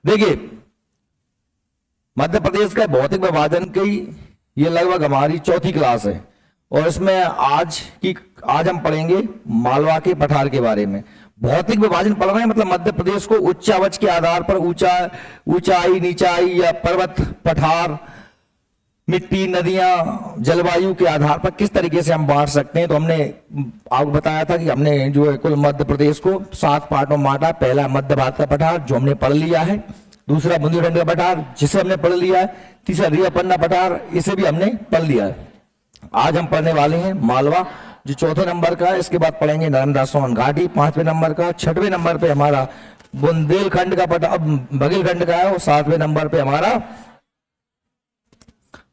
देखिए, मध्य प्रदेश का भौतिक विभाजन की ये लगभग हमारी चौथी क्लास है और इसमें आज हम पढ़ेंगे मालवा के पठार के बारे में। भौतिक विभाजन पढ़ रहे हैं मतलब मध्य प्रदेश को उच्चावच के आधार पर ऊंचाई नीचाई या पर्वत पठार मिट्टी नदियां जलवायु के आधार पर किस तरीके से हम बांट सकते हैं। तो हमने आपको बताया था कि हमने जो है कुल मध्य प्रदेश को 7 पार्टों में बांटा। पहला मध्य भारत का पठार जो हमने पढ़ लिया है, दूसरा बुंदेलखंड का पठार जिसे हमने पढ़ लिया है, तीसरा रीवा पन्ना पठार इसे भी हमने पढ़ लिया है। आज हम पढ़ने वाले हैं मालवा जो चौथे नंबर का है। इसके बाद पढ़ेंगे नर्मदा सोन घाटी 5वें नंबर का। 6वें नंबर पे हमारा बुंदेलखंड का पठार बघेलखंड का है और 7वें नंबर पे हमारा।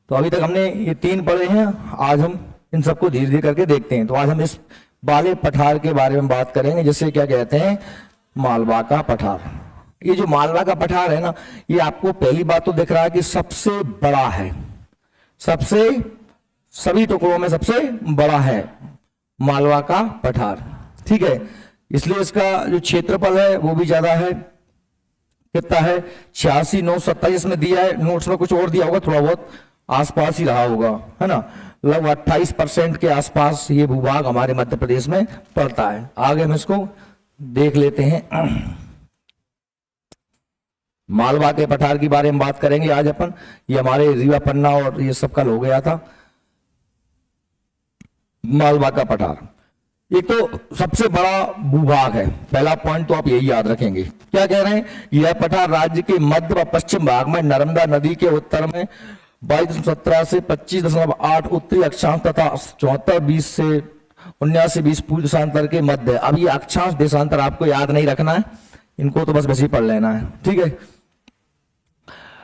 तो अभी तक हमने ये 3 पढ़े हैं, आज हम इन सबको धीरे धीरे करके देखते हैं। तो आज हम इस वाले पठार के बारे में बात करेंगे जिसे क्या कहते हैं, मालवा का पठार। ये जो मालवा का पठार है ना, ये आपको पहली बात तो दिख रहा है कि सबसे बड़ा है, सभी टुकड़ों में सबसे बड़ा है मालवा का पठार। ठीक है, इसलिए इसका जो क्षेत्रफल है वो भी ज्यादा है। कितना है, 86,927 में दिया है, नोट्स में कुछ और दिया होगा, थोड़ा बहुत आसपास ही रहा होगा, है ना। लगभग 28% के आसपास ये भूभाग हमारे मध्य प्रदेश में पड़ता है। आगे हम इसको देख लेते हैं। मालवा के पठार के बारे में बात करेंगे आज अपन। ये हमारे रीवा पन्ना और ये सब कल हो गया था। मालवा का पठार एक तो सबसे बड़ा भूभाग है, पहला पॉइंट तो आप यही याद रखेंगे। क्या कह रहे हैं, यह पठार राज्य के मध्य व पश्चिम भाग में नर्मदा नदी के उत्तर में 22.17 से 25.8 उत्तरी अक्षांश तथा 74.20 से 79.20 पूर्व देशांतर के मध्य। अब ये अक्षांश देशांतर आपको याद नहीं रखना है, इनको तो बस वैसे ही पढ़ लेना है। ठीक है,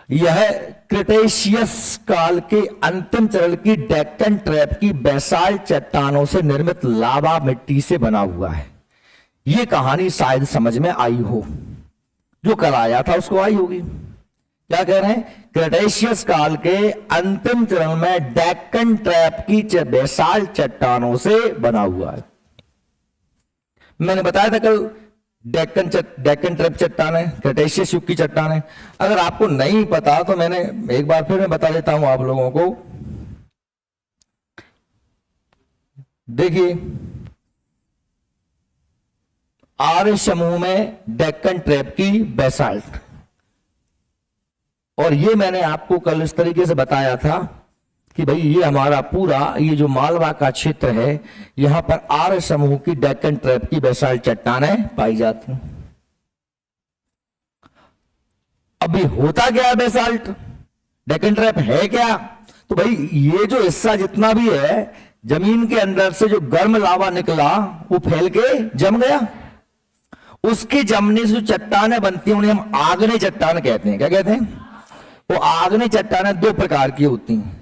यह क्रिटेशियस काल के अंतिम चरण की डेक्कन ट्रैप की बेसाल्ट चट्टानों से निर्मित लावा मिट्टी से बना हुआ है। यह कहानी शायद समझ में आई हो, जो कल आया था उसको आई होगी। क्या कह रहे हैं, क्रिटेशियस काल के अंतिम चरण में डेक्कन ट्रैप की बेसाल्ट चट्टानों से बना हुआ है। मैंने बताया था कल डेक्कन ट्रैप चट्टान है, क्रिटेशियस युग की चट्टान है। अगर आपको नहीं पता तो मैंने एक बार फिर मैं बता देता हूं आप लोगों को। देखिए, आर्य समूह में डेक्कन ट्रैप की बेसाल्ट, और ये मैंने आपको कल इस तरीके से बताया था कि भाई ये हमारा पूरा ये जो मालवा का क्षेत्र है, यहां पर आर्य समूह की डेक्कन ट्रैप की बेसाल्ट चट्टानें पाई जाती हैं। अभी होता क्या है, बेसाल्ट डेक्कन ट्रैप है क्या, तो भाई ये जो हिस्सा जितना भी है जमीन के अंदर से जो गर्म लावा निकला वो फैल के जम गया। उसके जमने से जो चट्टानें बनती हैं उन्हें हम आग्नेय चट्टान कहते हैं। क्या कहते हैं, वो आग्नेय चट्टानें 2 प्रकार की होती हैं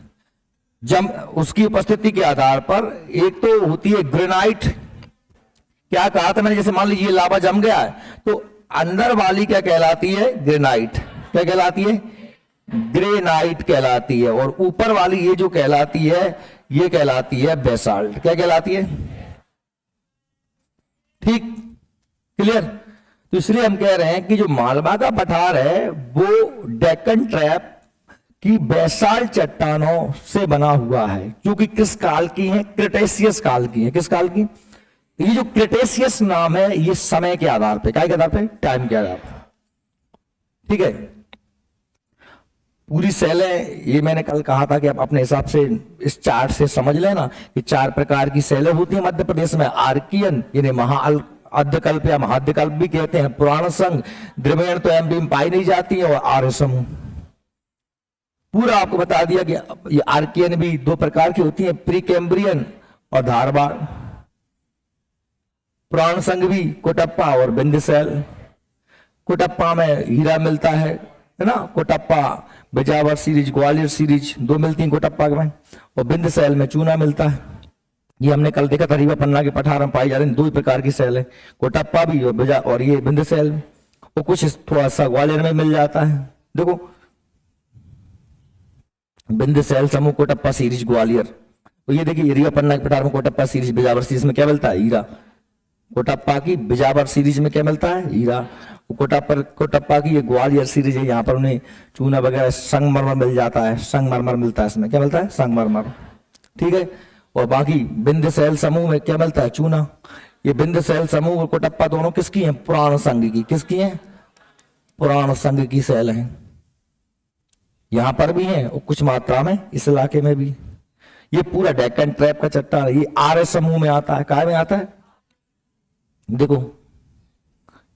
उसकी उपस्थिति के आधार पर। एक तो होती है ग्रेनाइट। क्या कहा था मैंने, जैसे मान लीजिए लावा जम गया है तो अंदर वाली क्या कहलाती है, ग्रेनाइट। क्या कहलाती है, ग्रेनाइट कहलाती है। और ऊपर वाली ये जो कहलाती है ये कहलाती है बेसाल्ट। क्या कहलाती है, ठीक, क्लियर। तो इसलिए हम कह रहे हैं कि जो मालवा का पठार है वो डेक्कन ट्रैप की बेसाल्ट चट्टानों से बना हुआ है, जो कि किस काल की है, क्रिटेशियस काल की है। किस काल की, ये जो क्रिटेशियस नाम है ये समय के आधार पे, क्या के आधार पे, टाइम के आधार पे। ठीक है, पूरी सेलें ये मैंने कल कहा था कि आप अपने हिसाब से इस चार्ट से समझ लेना कि 4 प्रकार की सेलें होती है मध्य प्रदेश में। आर्कियन यानी महाअर्धकल्प या महाद्यकल्प भी कहते हैं, पुराण संघ, द्रविड़ तो एमपी में पाई नहीं जाती है, और आर्य समूह। पूरा आपको बता दिया कि ये आर्कियन भी 2 प्रकार की होती है, प्री कैम्ब्रियन और धारवाड़। पुराण संघ भी कोटप्पा और बिंदसैल। कोटप्पा में हीरा मिलता है ना, कोटप्पा बिजावर सीरीज, ग्वालियर सीरीज 2 मिलती है कोटप्पा में, और बिंदसैल में चूना मिलता है। ये हमने कल देखा था, रीवा पन्ना के पठार में पाई जा रही 2 प्रकार की सेल है, कोटप्पा भी और ये बिंदसैल। और कुछ थोड़ा सा ग्वालियर में मिल जाता है। देखो, बिंदसैल समूह कोटप्पा सीरीज ग्वालियर। तो ये देखिए रीवा पन्ना के पठार में कोटप्पा सीरीज बिजावर सीरीज में क्या मिलता है, हीरा। कोटप्पा की बिजावर सीरीज में क्या मिलता है, हीरा। कोटप्पा की ये ग्वालियर सीरीज है, यहाँ पर उन्हें चूना वगैरह संगमरमर मिल जाता है, संगमरमर मिलता है इसमें, क्या मिलता है? संगमरमर, ठीक है। और बाकी विंध्यशैल समूह में क्या मिलता है? चूना। ये विंध्यशैल समूह और कोटप्पा दोनों किसकी हैं? पुराण संघ की। किसकी हैं? पुराण संघ की शैल है। यहां पर भी है और कुछ मात्रा में इस इलाके में भी। ये पूरा डेक्कन ट्रैप का चट्टान है, ये आर्य समूह में आता है। काय में आता है? देखो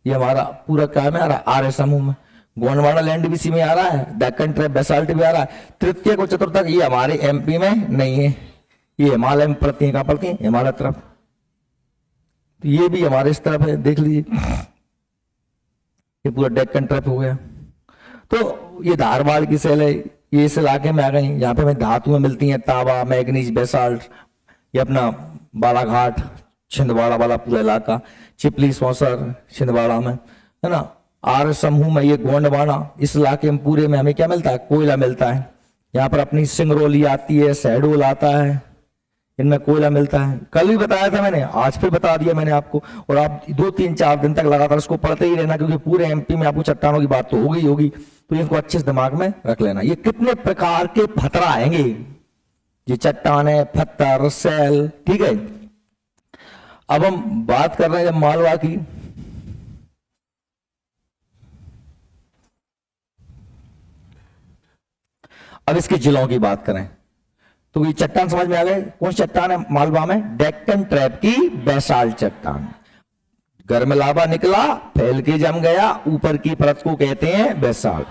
ये हमारा पूरा काय में आ रहा है? आर्य समूह में। गोंडवाना लैंड भी इसी में आ रहा है, डेक्कन ट्रैप बेसाल्ट भी आ रहा है। तृतीय और चतुर्थक ये हमारे एमपी में नहीं है, ये हिमालय में पड़ती है। कहां पड़ती है? हिमालय तरफ। तो ये भी हमारे इस तरफ है, देख लीजिए, ये पूरा डेक्कन ट्रैप हो गया। तो ये धारवाड़ की सेल है, ये इस इलाके में आ गई। यहाँ पे हमें धातुएं मिलती हैं, तांबा, मैग्नीज, बेसाल्ट। ये अपना बालाघाट, छिंदवाड़ा वाला पूरा इलाका, चिपली, सौंसर, छिंदवाड़ा में, है ना। आर्य समूह में ये गोंडवाना, इस इलाके में पूरे में हमें क्या मिलता है? कोयला मिलता है। यहाँ पर अपनी सिंगरौली आती है, शहडोल आता है, इनमें कोयला मिलता है। कल भी बताया था मैंने, आज फिर बता दिया मैंने आपको। और आप 2-3-4 दिन तक लगातार इसको पढ़ते ही रहना, क्योंकि पूरे एमपी में आपको चट्टानों की बात तो होगी, तो इनको अच्छे से दिमाग में रख लेना। ये कितने प्रकार के पत्थर आएंगे, ये चट्टाने, पत्थर, सैल, ठीक है। अब हम बात कर रहे हैं मालवा की। अब इसके जिलों की बात करें तो ये चट्टान समझ में आ गए। कौन चट्टान है मालवा में? डेक्कन ट्रैप की बेसाल्ट चट्टान। गर्म लावा निकला, फैल के जम गया, ऊपर की परत को कहते हैं बेसाल्ट।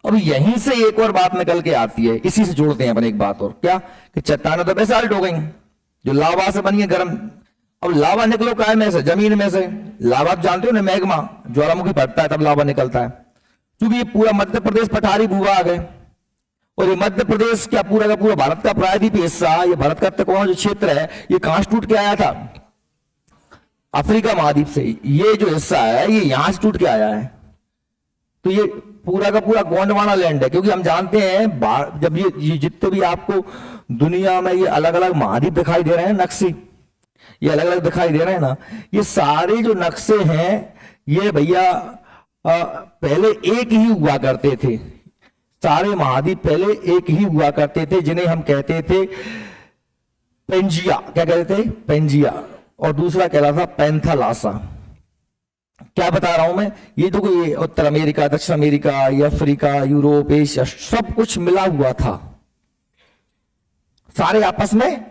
अब यहीं से एक और बात निकल के आती है, इसी से जोड़ते हैं अपन एक बात और, क्या कि चट्टानें तो बेसाल्ट हो गई जो लावा से बनी है, गर्म। अब लावा निकलो काय में से? जमीन में से। लावा आप जानते हो ना, मैग्मा, ज्वालामुखी फटता है तब लावा निकलता है। क्योंकि ये पूरा मध्य प्रदेश पठारी भूभाग है, और ये मध्य प्रदेश क्या पूरा का पूरा भारत का प्रायद्वीपीय हिस्सा, ये भारत का त्रिकोण जो क्षेत्र है, ये कहां से टूट के आया था? अफ्रीका महाद्वीप से। ये जो हिस्सा है ये यहां से टूट के आया है। तो ये पूरा का पूरा गोंडवाना लैंड है। क्योंकि हम जानते हैं जब ये जितने भी आपको दुनिया में ये अलग अलग महाद्वीप दिखाई दे रहे हैं, नक्शे ये अलग अलग दिखाई दे रहे हैं ना, ये सारे जो नक्शे हैं ये भैया पहले एक ही हुआ करते थे। सारे महाद्वीप पहले एक ही हुआ करते थे, जिन्हें हम कहते थे पेंजिया। क्या कहते थे? पेंजिया। और दूसरा कहलाता पैंथालासा। क्या बता रहा हूं मैं? ये तो कोई उत्तर अमेरिका, दक्षिण अमेरिका, ये अफ्रीका, यूरोप, एशिया, सब कुछ मिला हुआ था सारे आपस में।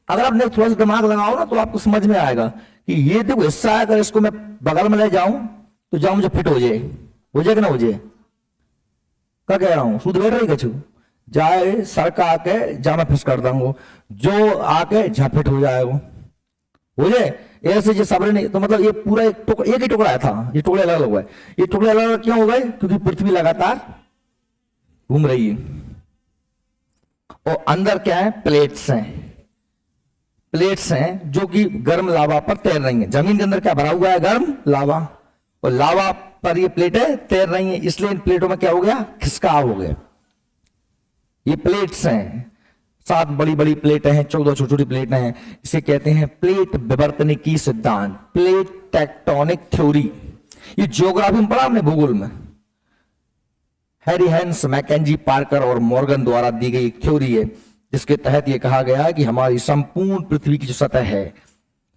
अगर आपने थोड़ा सा दिमाग लगाओ ना तो आपको समझ में आएगा कि ये देखो हिस्सा है, अगर इसको मैं बगल में ले जाऊं तो जाऊं मुझे फिट हो जाए कि ना हो जाए? क्या कह रहा हूं? सूद बैठ रही कछु जाए सड़क आके जा मैं फिस कर दूंगा, जो आके जहां फिट हो जाए वो हो जाए। ऐसे जो सबरे नहीं, तो मतलब ये पूरा एक ही टुकड़ा था, ये टुकड़े अलग अलग हुए। ये टुकड़े अलग अलग क्यों हो गए? क्योंकि पृथ्वी लगातार घूम रही है। और अंदर क्या है? प्लेट्स हैं। प्लेट्स हैं जो कि गर्म लावा पर तैर रही हैं। जमीन के अंदर क्या भरा हुआ है? गर्म लावा, और लावा पर ये प्लेटें तैर रही हैं, इसलिए इन प्लेटों में क्या हो गया? खिसकाव हो गया। ये प्लेट्स हैं, 7 बड़ी बड़ी प्लेटें हैं, 14 छोटी छोटी प्लेटें हैं। इसे कहते हैं प्लेट विवर्तनिकी सिद्धांत, प्लेट टेक्टोनिक थ्योरी। ये ज्योग्राफी में पढ़ा हमने, भूगोल में। हैरी हैंस, मैकेंजी, पार्कर और मॉर्गन द्वारा दी गई एक थ्योरी है, जिसके तहत यह कहा गया है कि हमारी संपूर्ण पृथ्वी की जो सतह है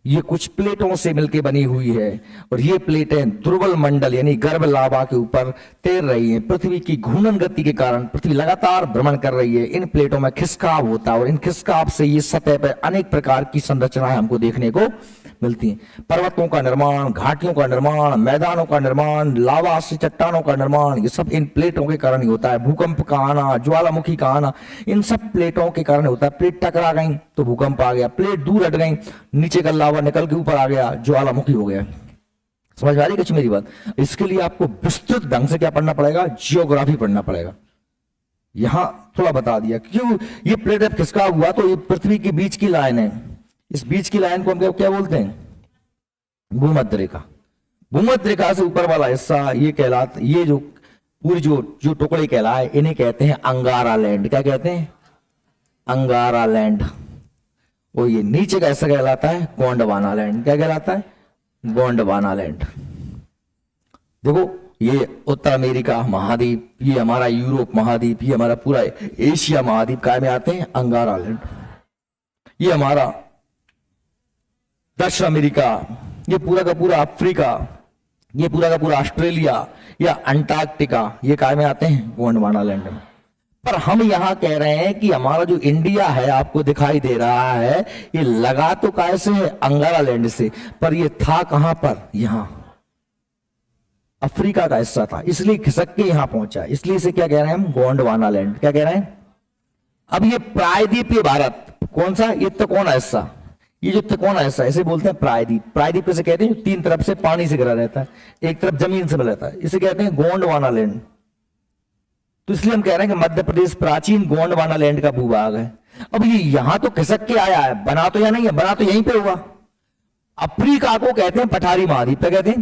ये कुछ प्लेटों से मिलकर बनी हुई है, और ये प्लेटें ध्रुवल मंडल यानी गर्भ लावा के ऊपर तैर रही हैं। पृथ्वी की घूर्णन गति के कारण पृथ्वी लगातार भ्रमण कर रही है। इन प्लेटों में खिसकाव होता है, और इन खिसकाव से ये सतह पर अनेक प्रकार की संरचनाएं हमको देखने को मिलती हैं। पर्वतों का निर्माण, घाटियों का निर्माण, मैदानों का निर्माण, लावा से चट्टानों का निर्माण, ये सब इन प्लेटों के कारण ही होता है। भूकंप का आना, ज्वालामुखी का आना, इन सब प्लेटों के कारण होता है। प्लेट टकरा गई तो भूकंप आ गया, प्लेट दूर हट गई, नीचे का लावा निकल के ऊपर आ गया, ज्वालामुखी हो गया। समझ आ रही कुछ मेरी बात? इसके लिए आपको विस्तृत ढंग से क्या पढ़ना पड़ेगा? जियोग्राफी पढ़ना पड़ेगा। यहां थोड़ा बता दिया क्यों ये प्लेट जब खिसका हुआ तो ये पृथ्वी के बीच की लाइन है। इस बीच की लाइन को हम क्या बोलते हैं? भूमध्य रेखा। भूमध्य रेखा से ऊपर वाला हिस्सा ये कहलाता, ये जो पूरी जो टुकड़े कहलाए इन्हें कहते हैं अंगारा लैंड। क्या कहते हैं? अंगारा लैंड। और ये नीचे का हिस्सा कहलाता है गोंडवाना लैंड। क्या कहलाता है? गोंडवाना लैंड। देखो, ये उत्तर अमेरिका महाद्वीप, ये हमारा यूरोप महाद्वीप, ये हमारा पूरा एशिया महाद्वीप काय में आते हैं, अंगारा लैंड। ये हमारा दक्षिण अमेरिका, ये पूरा का पूरा अफ्रीका, ये पूरा का पूरा ऑस्ट्रेलिया या अंटार्कटिका, ये काय में आते हैं, गोंडवाना लैंड में। पर हम यहां कह रहे हैं कि हमारा जो इंडिया है आपको दिखाई दे रहा है, ये लगा तो कैसे है, अंगारा लैंड से, पर ये था कहां पर, यहां अफ्रीका का हिस्सा था, इसलिए खिसक के यहां पहुंचा, इसलिए इसे क्या कह रहे हैं हम, गोंडवाना लैंड। क्या कह रहे हैं? अब ये प्रायद्वीपीय भारत कौन सा, ये त्रिकोणा हिस्सा, ये जो त्रिकोणा हिस्सा इसे बोलते हैं प्रायद्वीप। प्रायद्वीप कैसे कहते हैं, तीन तरफ से पानी से घिरा रहता है, एक तरफ जमीन से मिला रहता है, इसे कहते हैं गोंडवाना लैंड। तो इसलिए हम कह रहे हैं कि मध्य प्रदेश प्राचीन गोंडवाना लैंड का भूभाग है। अब ये यहां तो खिसक के आया है, बना तो यहां नहीं है, बना तो यहीं पे हुआ। अफ्रीका को कहते हैं पठारी महाद्वीप। क्या कहते हैं?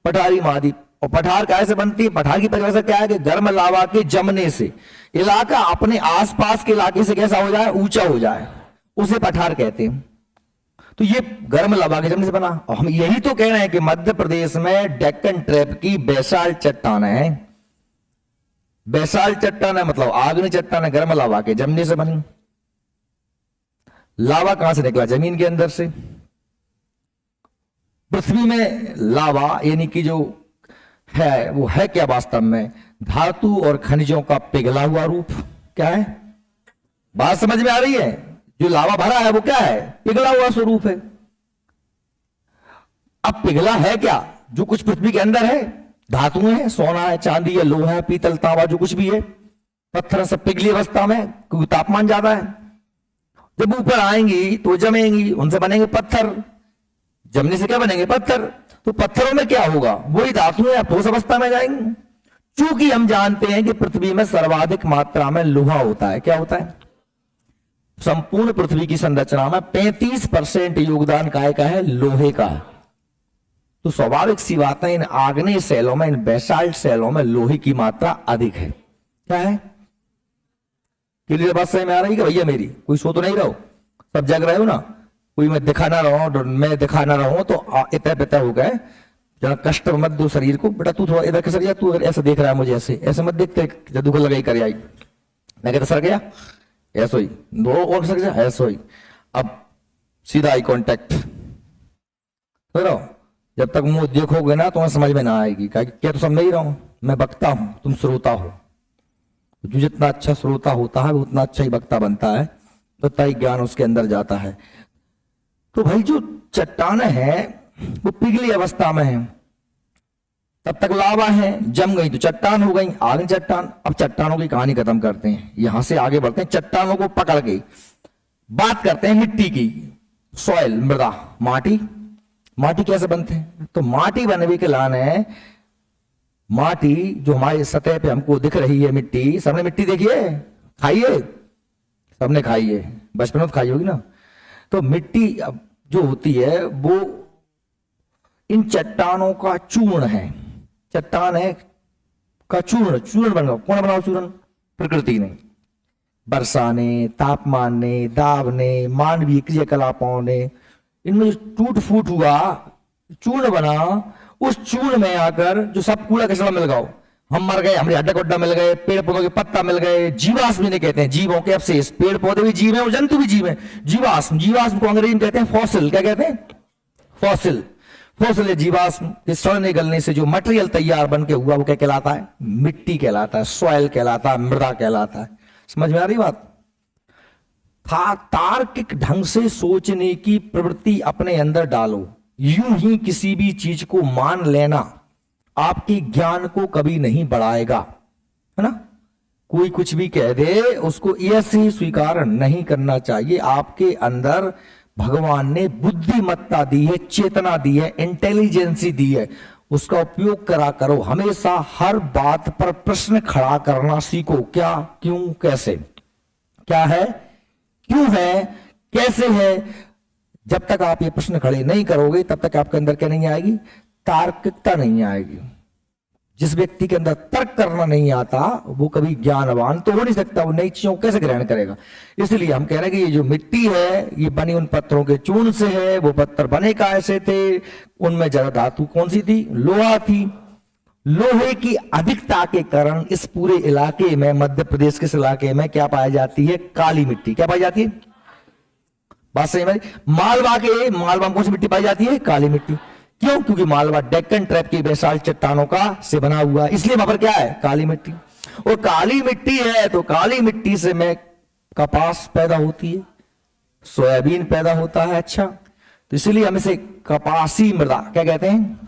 पठारी महाद्वीप। और पठार कैसे बनती है? पठार की परिभाषा क्या है कि गर्म लावा के जमने से इलाका अपने आसपास के इलाके से कैसा हो जाए, ऊंचा हो जाए, उसे पठार कहते हैं। तो ये गर्म लावा के जमने से बना। और हम यही तो कह रहे हैं कि मध्य प्रदेश में डेक्कन ट्रैप की बेसाल्ट चट्टान है। बेसाल्ट चट्टान है मतलब आग्नेय चट्टान है, गर्म लावा के जमने से बनी। लावा कहां से निकला? जमीन के अंदर से। पृथ्वी में लावा यानी कि जो है वो है क्या वास्तव में? धातु और खनिजों का पिघला हुआ रूप। क्या है? बात समझ में आ रही है? जो लावा भरा है वो क्या है? पिघला हुआ स्वरूप है। अब पिघला है क्या? जो कुछ पृथ्वी के अंदर है, धातुएं हैं, सोना है, चांदी है, लोहा है, पीतल, तांबा, जो कुछ भी है, पत्थर सब पिघली अवस्था में, क्योंकि तापमान ज्यादा है। जब ऊपर आएंगी तो जमेंगी, उनसे बनेंगे पत्थर। जमने से क्या बनेंगे? पत्थर। तो पत्थरों में क्या होगा? वही धातुएं ठोस अवस्था में जाएंगी। चूंकि हम जानते हैं कि पृथ्वी में सर्वाधिक मात्रा में लोहा होता है। क्या होता है? संपूर्ण पृथ्वी की संरचना में 35% योगदान काय का है? लोहे का। तो स्वाभाविक सी बात है, इन आग्नेय सेलों में, इन बेसाल्ट सेलों में लोहे की मात्रा अधिक है। क्या है? क्लियर बात समझ में आ रही है भैया मेरी? कोई सो तो नहीं रहो, सब जग रहे हो ना? कोई मैं दिखा ना रहा हूं, मैं दिखा ना रहा हूं तो इतना पिता हो गए, जरा कष्ट मत दो शरीर को। बेटा तू थोड़ा इधर खसर गया, तू अगर ऐसा देख रहा है मुझे, ऐसे मत देखते, जब दुख लगा ही कर आई। मैं कहता सर गया, ऐसा ही दो और सर गया, ऐसा ही। अब सीधा आई कॉन्टेक्ट करो। जब तक मुंह देखोगे ना तुम्हें समझ में ना आएगी। क्या तो समझ ही रहा हूं, मैं वक्ता हूं, तुम श्रोता हो। जो जितना अच्छा श्रोता होता है वो उतना अच्छा ही वक्ता बनता है, तो तय ज्ञान उसके अंदर जाता है। तो भाई जो चट्टानें हैं वो पिघली अवस्था में है, तब तक लावा है, जम गई तो चट्टान हो गई, आगे चट्टान। अब चट्टानों की कहानी खत्म करते हैं, यहां से आगे बढ़ते हैं। चट्टानों को पकड़ के बात करते हैं मिट्टी की। सॉइल, मृदा, माटी। माटी कैसे बनते हैं? तो माटी बनने के लाने, माटी जो हमारी सतह पे हमको दिख रही है, मिट्टी, सबने मिट्टी देखी है, खाई है, सबने खाई है, बचपन में तो खाई होगी ना। तो मिट्टी जो होती है वो इन चट्टानों का चूर्ण है। चट्टान है का चूर्ण, चूर्ण बन गया। कौन बनाओ चूर्ण? प्रकृति ने, वर्षा ने, तापमान ने, दाब ने, मानवीय क्रियाकलापों ने, इनमें जो टूट फूट हुआ, चूर्ण बना। उस चूर्ण में आकर जो सब कूड़ा कचरा मिल गया, हम मर गए, हमारे हड्डा गुड्डा मिल गए, पेड़ पौधों के पत्ता मिल गए, जीवाश्म इन्हें कहते हैं, जीवों के अवशेष। पेड़ पौधे भी जीव हैं और जंतु भी जीव हैं। जीवाश्म, जीवाश्म को अंग्रेजी में कहते हैं फॉसिल। क्या कहते हैं? फॉसिल। फॉसिल है जीवाश्म के सड़ने गलने से जो मटेरियल तैयार बन के हुआ, वो क्या कहलाता है? मिट्टी कहलाता है, सॉइल कहलाता है, मृदा कहलाता है। समझ में आ रही बात? तार्किक ढंग से सोचने की प्रवृत्ति अपने अंदर डालो। यूं ही किसी भी चीज को मान लेना आपके ज्ञान को कभी नहीं बढ़ाएगा, है ना? कोई कुछ भी कह दे उसको ऐसे ही स्वीकार नहीं करना चाहिए। आपके अंदर भगवान ने बुद्धिमत्ता दी है, चेतना दी है, इंटेलिजेंसी दी है, उसका उपयोग करा करो। हमेशा हर बात पर प्रश्न खड़ा करना सीखो। क्या, क्यों, कैसे। क्या है, क्यों है, कैसे है। जब तक आप ये प्रश्न खड़े नहीं करोगे तब तक आपके अंदर क्या नहीं आएगी? तार्किकता नहीं आएगी। जिस व्यक्ति के अंदर तर्क करना नहीं आता वो कभी ज्ञानवान तो हो नहीं सकता, वो नई चीजों को कैसे ग्रहण करेगा। इसलिए हम कह रहे हैं कि ये जो मिट्टी है ये बनी उन पत्थरों के चूर्ण से है। वो पत्थर बने कैसे थे, उनमें ज्यादा धातु कौन सी थी, लोहा थी। लोहे की अधिकता के कारण इस पूरे इलाके में, मध्य प्रदेश के इस इलाके में क्या पाई जाती है, काली मिट्टी। क्या पाई जाती है, बात सही है। मालवा में कौन सी मिट्टी पाई जाती है, काली मिट्टी। क्यों, क्योंकि मालवा डेक्कन ट्रैप की बेसाल चट्टानों का से बना हुआ, इसलिए वहां पर क्या है, काली मिट्टी। और काली मिट्टी है तो काली मिट्टी से में कपास पैदा होती है, सोयाबीन पैदा होता है। अच्छा, तो इसलिए हम इसे कपासी मृदा क्या कहते हैं।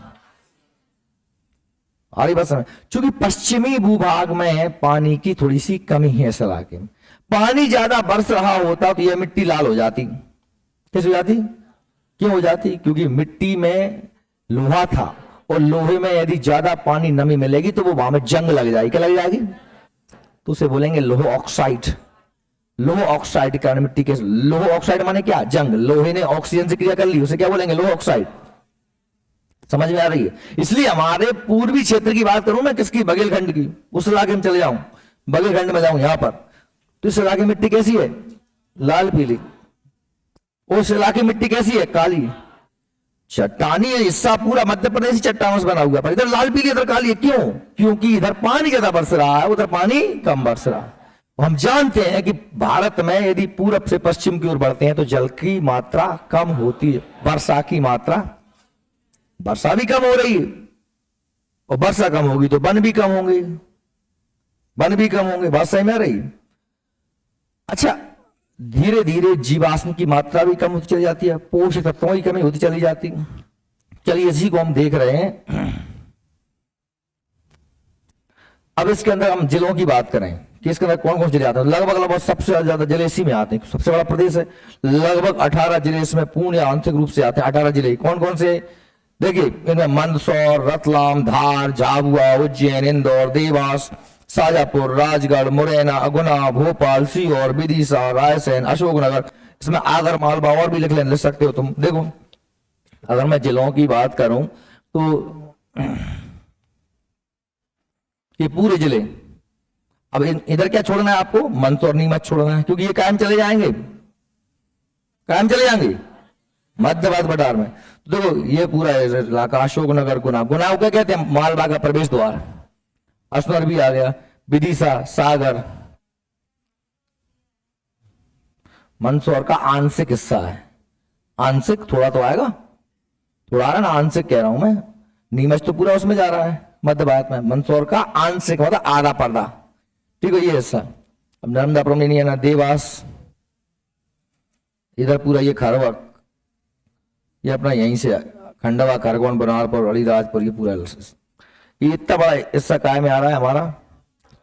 अरे बस, चूंकि पश्चिमी भूभाग में पानी की थोड़ी सी कमी है इस इलाके में, पानी ज्यादा बरस रहा होता तो यह मिट्टी लाल हो जाती। कैसे हो जाती, क्यों हो जाती, क्योंकि मिट्टी में लोहा था और लोहे में यदि ज्यादा पानी नमी मिलेगी तो वो वहां में जंग लग जाएगी। क्या लग जाएगी, तो उसे बोलेंगे लोह ऑक्साइड। लोह ऑक्साइड के कारण मिट्टी के, लोह ऑक्साइड माने क्या, जंग। लोहे ने ऑक्सीजन से क्रिया कर ली, उसे क्या बोलेंगे, लोह ऑक्साइड। समझ में आ रही है। इसलिए हमारे पूर्वी क्षेत्र की बात करूं मैं, किसकी, बघेलखंड की, उस इलाके में चले जाऊं, बघेलखंड में जाऊं यहां पर, तो इस इलाके की मिट्टी कैसी है, लाल पीली। उस इलाके की मिट्टी कैसी है, काली। चट्टानी हिस्सा पूरा मध्य प्रदेश चट्टानों से बना हुआ, पर इधर लाल पीली इधर काली है। क्यों, क्योंकि इधर पानी ज्यादा बरस रहा है, उधर पानी कम बरस रहा है। हम जानते हैं कि भारत में यदि पूरब से पश्चिम की ओर बढ़ते हैं तो जल की मात्रा कम होती है, वर्षा की मात्रा, वर्षा भी कम हो रही है, और वर्षा कम होगी तो वन भी कम होंगे, वन भी कम होंगे। बात सही में आ रही। अच्छा, धीरे धीरे जीवाश्म की मात्रा भी कम होती चली जाती है, पोषक तत्वों की कमी होती चली जाती है। चलिए इसी को हम देख रहे हैं। अब इसके अंदर हम जिलों की बात करें कि इसके अंदर कौन कौन से जिले आते हैं। लगभग सबसे ज्यादा जिले इसी में आते हैं, सबसे बड़ा प्रदेश है, लगभग 18 जिले इसमें पूर्ण या आंशिक रूप से आते हैं। 18 जिले कौन कौन से, देखिए इनमें मंदसौर, रतलाम, धार, झाबुआ, उज्जैन, इंदौर, देवास, शाजापुर, राजगढ़, मुरैना, गुना, भोपाल, सीहोर, विदिशा, रायसेन, अशोकनगर। इसमें आगर मालवा और भी लिख सकते हो तुम। देखो अगर मैं जिलों की बात करूं तो ये पूरे जिले, अब इधर क्या छोड़ना है आपको, मंदसौर नीमच छोड़ना है, क्योंकि ये कायम चले जाएंगे, कायम चले जाएंगे मध्य बटार में। तो देखो ये पूरा इलाका, अशोकनगर, गुना, गुना को क्या कहते हैं, मालवा का प्रवेश द्वार। असनर भी आ गया, विदिशा, सागर, मंदसौर का आंशिक हिस्सा है। आंशिक, थोड़ा तो आएगा, थोड़ा आ रहा ना, आंशिक कह रहा हूं मैं। नीमच तो पूरा उसमें जा रहा है मध्य भारत में, मंदसौर का आंशिक मतलब आधा पर्दा, ठीक है, ये हिस्सा। अब नर्मदा प्रमणी नहीं है ना, देवास, इधर पूरा ये खरवट, ये अपना यहीं से खंडवा, खरगोन, बनारपुर, अलीराजपुर, ये पूरा ये इतना बड़ा हिस्सा कायम में आ रहा है हमारा।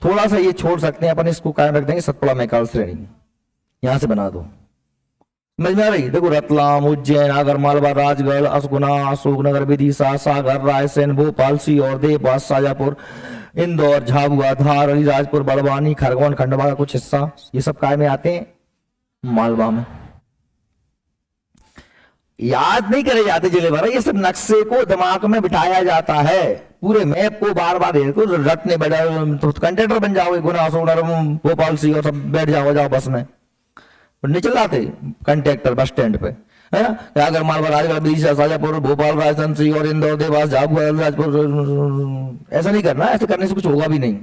थोड़ा सा ये छोड़ सकते हैं अपन, इसको कायम रख देंगे, सतपुड़ा मैकाल श्रेणी यहां से बना दो। समझ में आ रही, देखो रतलाम, उज्जैन, आगर मालवा, राजगढ़, असगुना, अशोकनगर, विदिशा, सागर, रायसेन, भोपाल, सीहोर, देवास, शाजापुर, इंदौर, झाबुआ, धार, अलीराजपुर, बड़वानी, खरगोन, खंडवा का कुछ हिस्सा, ये सब कायम में आते हैं मालवा में। याद नहीं करे जाते जिले भर, ये सब नक्शे को दिमाग में बिठाया जाता है, पूरे मैप को बार बार रटने बैठा तो कंडक्टर बन जाओगे, गुना, अशोकनगर, भोपाल, सीहोर सब बैठ जाओ बस में, नहीं चलाते कंडक्टर बस स्टैंड पे, है ना। अगर मालवा, राजगढ़, विदिशा, शाजापुर, भोपाल, रायसेन, सीहोर, इंदौर, देवास, झाबुआ, अलीराजपुर, ऐसा नहीं करना, ऐसे करने से कुछ होगा भी नहीं।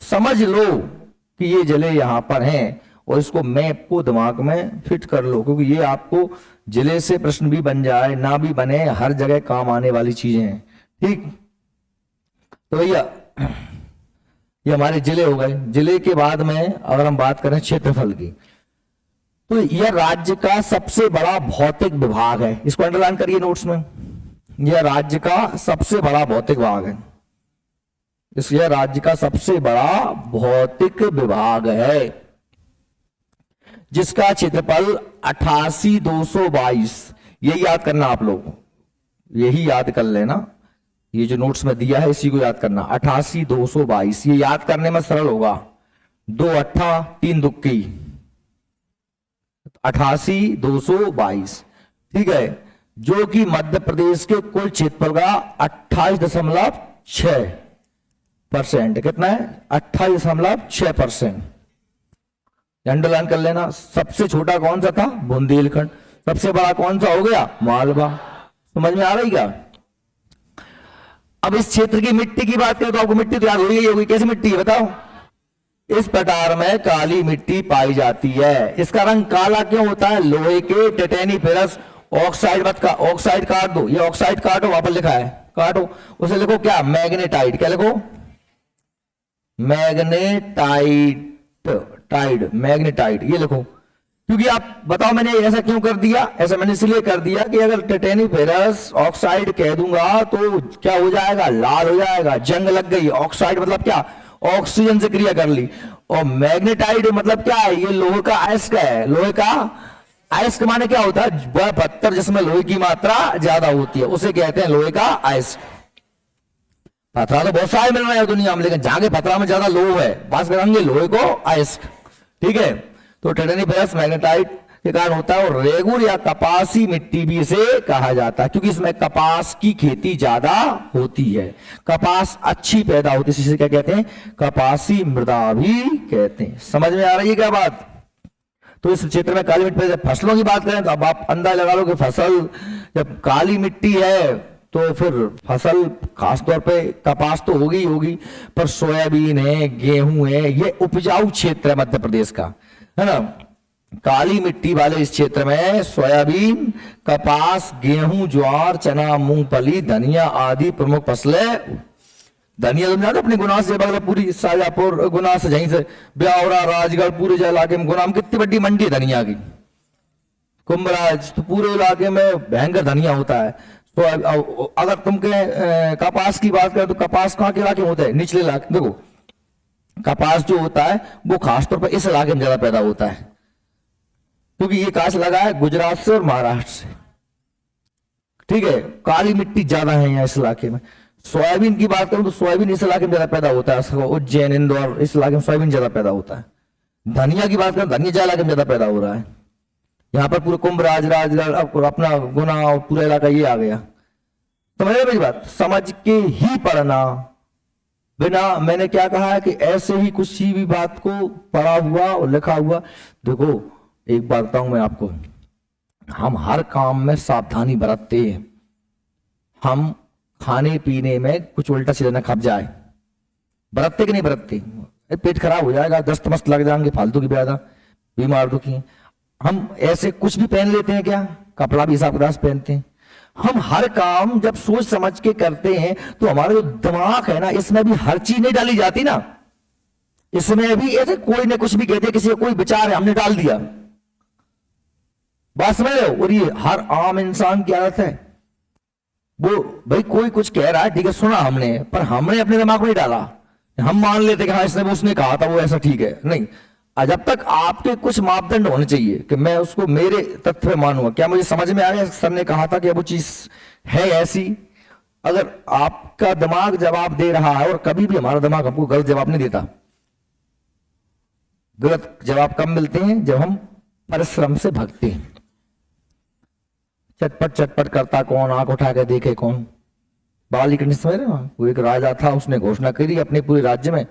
समझ लो कि ये जिले यहां पर हैं और इसको मैप को दिमाग में फिट कर लो, क्योंकि ये आपको जिले से प्रश्न भी बन जाए ना भी बने, हर जगह काम आने वाली चीजें हैं, ठीक। तो भैया ये हमारे जिले हो गए। जिले के बाद में अगर हम बात करें क्षेत्रफल की, तो यह राज्य का सबसे बड़ा भौतिक विभाग है, इसको अंडरलाइन करिए नोट्स में। यह राज्य का सबसे बड़ा भौतिक विभाग है, यह राज्य का सबसे बड़ा भौतिक विभाग है, जिसका क्षेत्रफल 88,222। यही याद करना आप लोग, यही याद कर लेना, ये जो नोट्स में दिया है इसी को याद करना, 88,222। ये याद करने में सरल होगा, 2 8 3 दुक्की 88,222, ठीक है, जो कि मध्य प्रदेश के कुल क्षेत्रफल का 28.6 परसेंट। कितना है? 28.6%। अंडरलाइन कर लेना। सबसे छोटा कौन सा था? बुंदेलखंड। सबसे बड़ा कौन सा हो गया? मालवा। समझ में आ रही क्या? अब इस क्षेत्र की मिट्टी की बात करें तो आपको मिट्टी तो याद हो गई होगी। कैसी मिट्टी है बताओ? इस पठार में काली मिट्टी पाई जाती है। इसका रंग काला क्यों होता है? लोहे के टिटेनिफेरस ऑक्साइड, मत का ऑक्साइड काट दो, ये ऑक्साइड काटो, वहां पर लिखा है काटो, उसे लिखो क्या? मैग्नेटाइट। क्या लिखो? मैग्नेटाइट। टाइड, मैग्नेटाइट, ये लिखो। क्योंकि आप बताओ मैंने ऐसा क्यों कर दिया? ऐसा मैंने इसलिए कर दिया कि अगर टिटेनिफेरस ऑक्साइड कह दूंगा तो क्या हो जाएगा? लाल हो जाएगा। जंग लग गई। ऑक्साइड मतलब क्या? ऑक्सीजन से क्रिया कर ली। और मैग्नेटाइट मतलब क्या है? ये लोहे का अयस्क है। लोहे का अयस्क माने क्या होता है? वह पत्थर जिसमें लोहे की मात्रा ज्यादा होती है उसे कहते हैं लोहे का अयस्क। पथरा तो बहुत सारे मिल रहे हैं दुनिया में, लेकिन जहां के पथरा में ज्यादा लोह है बात करेंगे लोहे को अयस्क। ठीक है, तो टिटेनिफेरस मैग्नेटाइट के कारण होता है। और रेगुर या कपासी मिट्टी भी इसे कहा जाता है क्योंकि इसमें कपास की खेती ज्यादा होती है। कपास अच्छी पैदा होती है, इसे क्या कहते हैं? कपासी मृदा भी कहते हैं। समझ में आ रही है क्या बात? तो इस क्षेत्र में काली मिट्टी, जब फसलों की बात करें तो अब आप अंदाजा लगा लो कि फसल जब काली मिट्टी है तो फिर फसल खासतौर पे कपास तो होगी होगी, पर सोयाबीन है, गेहूं है, ये उपजाऊ क्षेत्र है मध्य प्रदेश का, है ना। काली मिट्टी वाले इस क्षेत्र में सोयाबीन, कपास, गेहूं, ज्वार, चना, मूंगफली, धनिया आदि प्रमुख फसलें। धनिया तुम जानते अपने गुना से बगल पूरी शाजापुर गुना से यहीं से ब्यावरा राजगढ़ पूरे इलाके में गुना में कितनी बड़ी मंडी है धनिया की। कुंभराज तो पूरे इलाके में भयंकर धनिया होता है। तो अगर तुम के कपास की बात करें तो कपास कहाँ के इलाके में होता है? निचले इलाके। देखो कपास जो होता है वो खासतौर पर इस इलाके में ज्यादा पैदा होता है क्योंकि ये काश लगा है गुजरात से और महाराष्ट्र से। ठीक है, काली मिट्टी ज्यादा है यहाँ इस इलाके में। सोयाबीन की बात करूं तो सोयाबीन इस इलाके में ज्यादा पैदा होता है। उज्जैन, इंदौर इस इलाके में सोयाबीन ज्यादा पैदा होता है। धनिया की बात करें, धनिया ज्यादा इलाके में ज्यादा पैदा हो रहा है। यहाँ पर पूरे कुंभ राजगढ़ अपना गुना और पूरा इलाका ये आ गया। समझ रहे मेरी बात? समझ के ही पढ़ना, बिना मैंने क्या कहा है कि ऐसे ही कुछ भी बात को पढ़ा हुआ और लिखा हुआ। देखो एक बात बताऊं मैं आपको, हम हर काम में सावधानी बरतते हैं। हम खाने पीने में कुछ उल्टा सीधा न खप जाए, बरतते कि नहीं बरतते? पेट खराब हो जाएगा, दस्त मस्त लग जाएंगे, फालतू की ज्यादा बीमार दुखी। हम ऐसे कुछ भी पहन लेते हैं क्या? कपड़ा भी हिसाब किताब पहनते हैं। हम हर काम जब सोच समझ के करते हैं तो हमारा जो दिमाग है ना, इसमें भी हर चीज नहीं डाली जाती ना। इसमें भी ऐसे कोई ने कुछ भी कहते, किसी का कोई विचार है हमने डाल दिया, बात समझ रहे हो? और ये हर आम इंसान की आदत है। वो भाई कोई कुछ कह रहा है, ठीक है सुना हमने, पर हमने अपने दिमाग में नहीं डाला। हम मान लेते कि हाँ इसने वो उसने कहा था वो ऐसा ठीक है। नहीं, जब तक आपके कुछ मापदंड होने चाहिए कि मैं उसको मेरे तथ्य मानूंगा। क्या मुझे समझ में आ गया? सर ने कहा था कि वो चीज है ऐसी। अगर आपका दिमाग जवाब दे रहा है, और कभी भी हमारा दिमाग हमको गलत जवाब नहीं देता। गलत जवाब कब मिलते हैं? जब हम परिश्रम से भागते हैं। चटपट चटपट करता कौन, आंख उठा के देखे कौन। बाली कंडीशन समझ रहे हो? वो एक राजा था, उसने घोषणा करी अपने पूरे राज्य में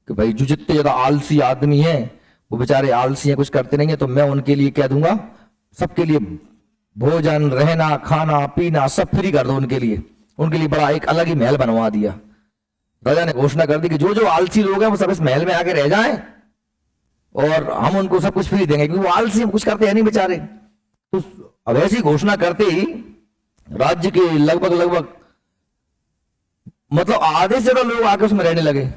कि भाई जो जितने ज्यादा आलसी आदमी हैं वो बेचारे आलसी हैं, कुछ करते नहीं है, तो मैं उनके लिए क्या दूंगा? सबके लिए भोजन, रहना, खाना, पीना सब फ्री कर दो उनके लिए। उनके लिए बड़ा एक अलग ही महल बनवा दिया। राजा ने घोषणा कर दी कि जो जो आलसी लोग हैं वो सब इस महल में आके रह जाएं और हम उनको सब कुछ फ्री देंगे, क्योंकि वो आलसी हम कुछ करते हैं नहीं बेचारे। तो अब ऐसी घोषणा करते ही राज्य के लगभग मतलब आधे से ज्यादा लोग आके उसमें रहने लगे।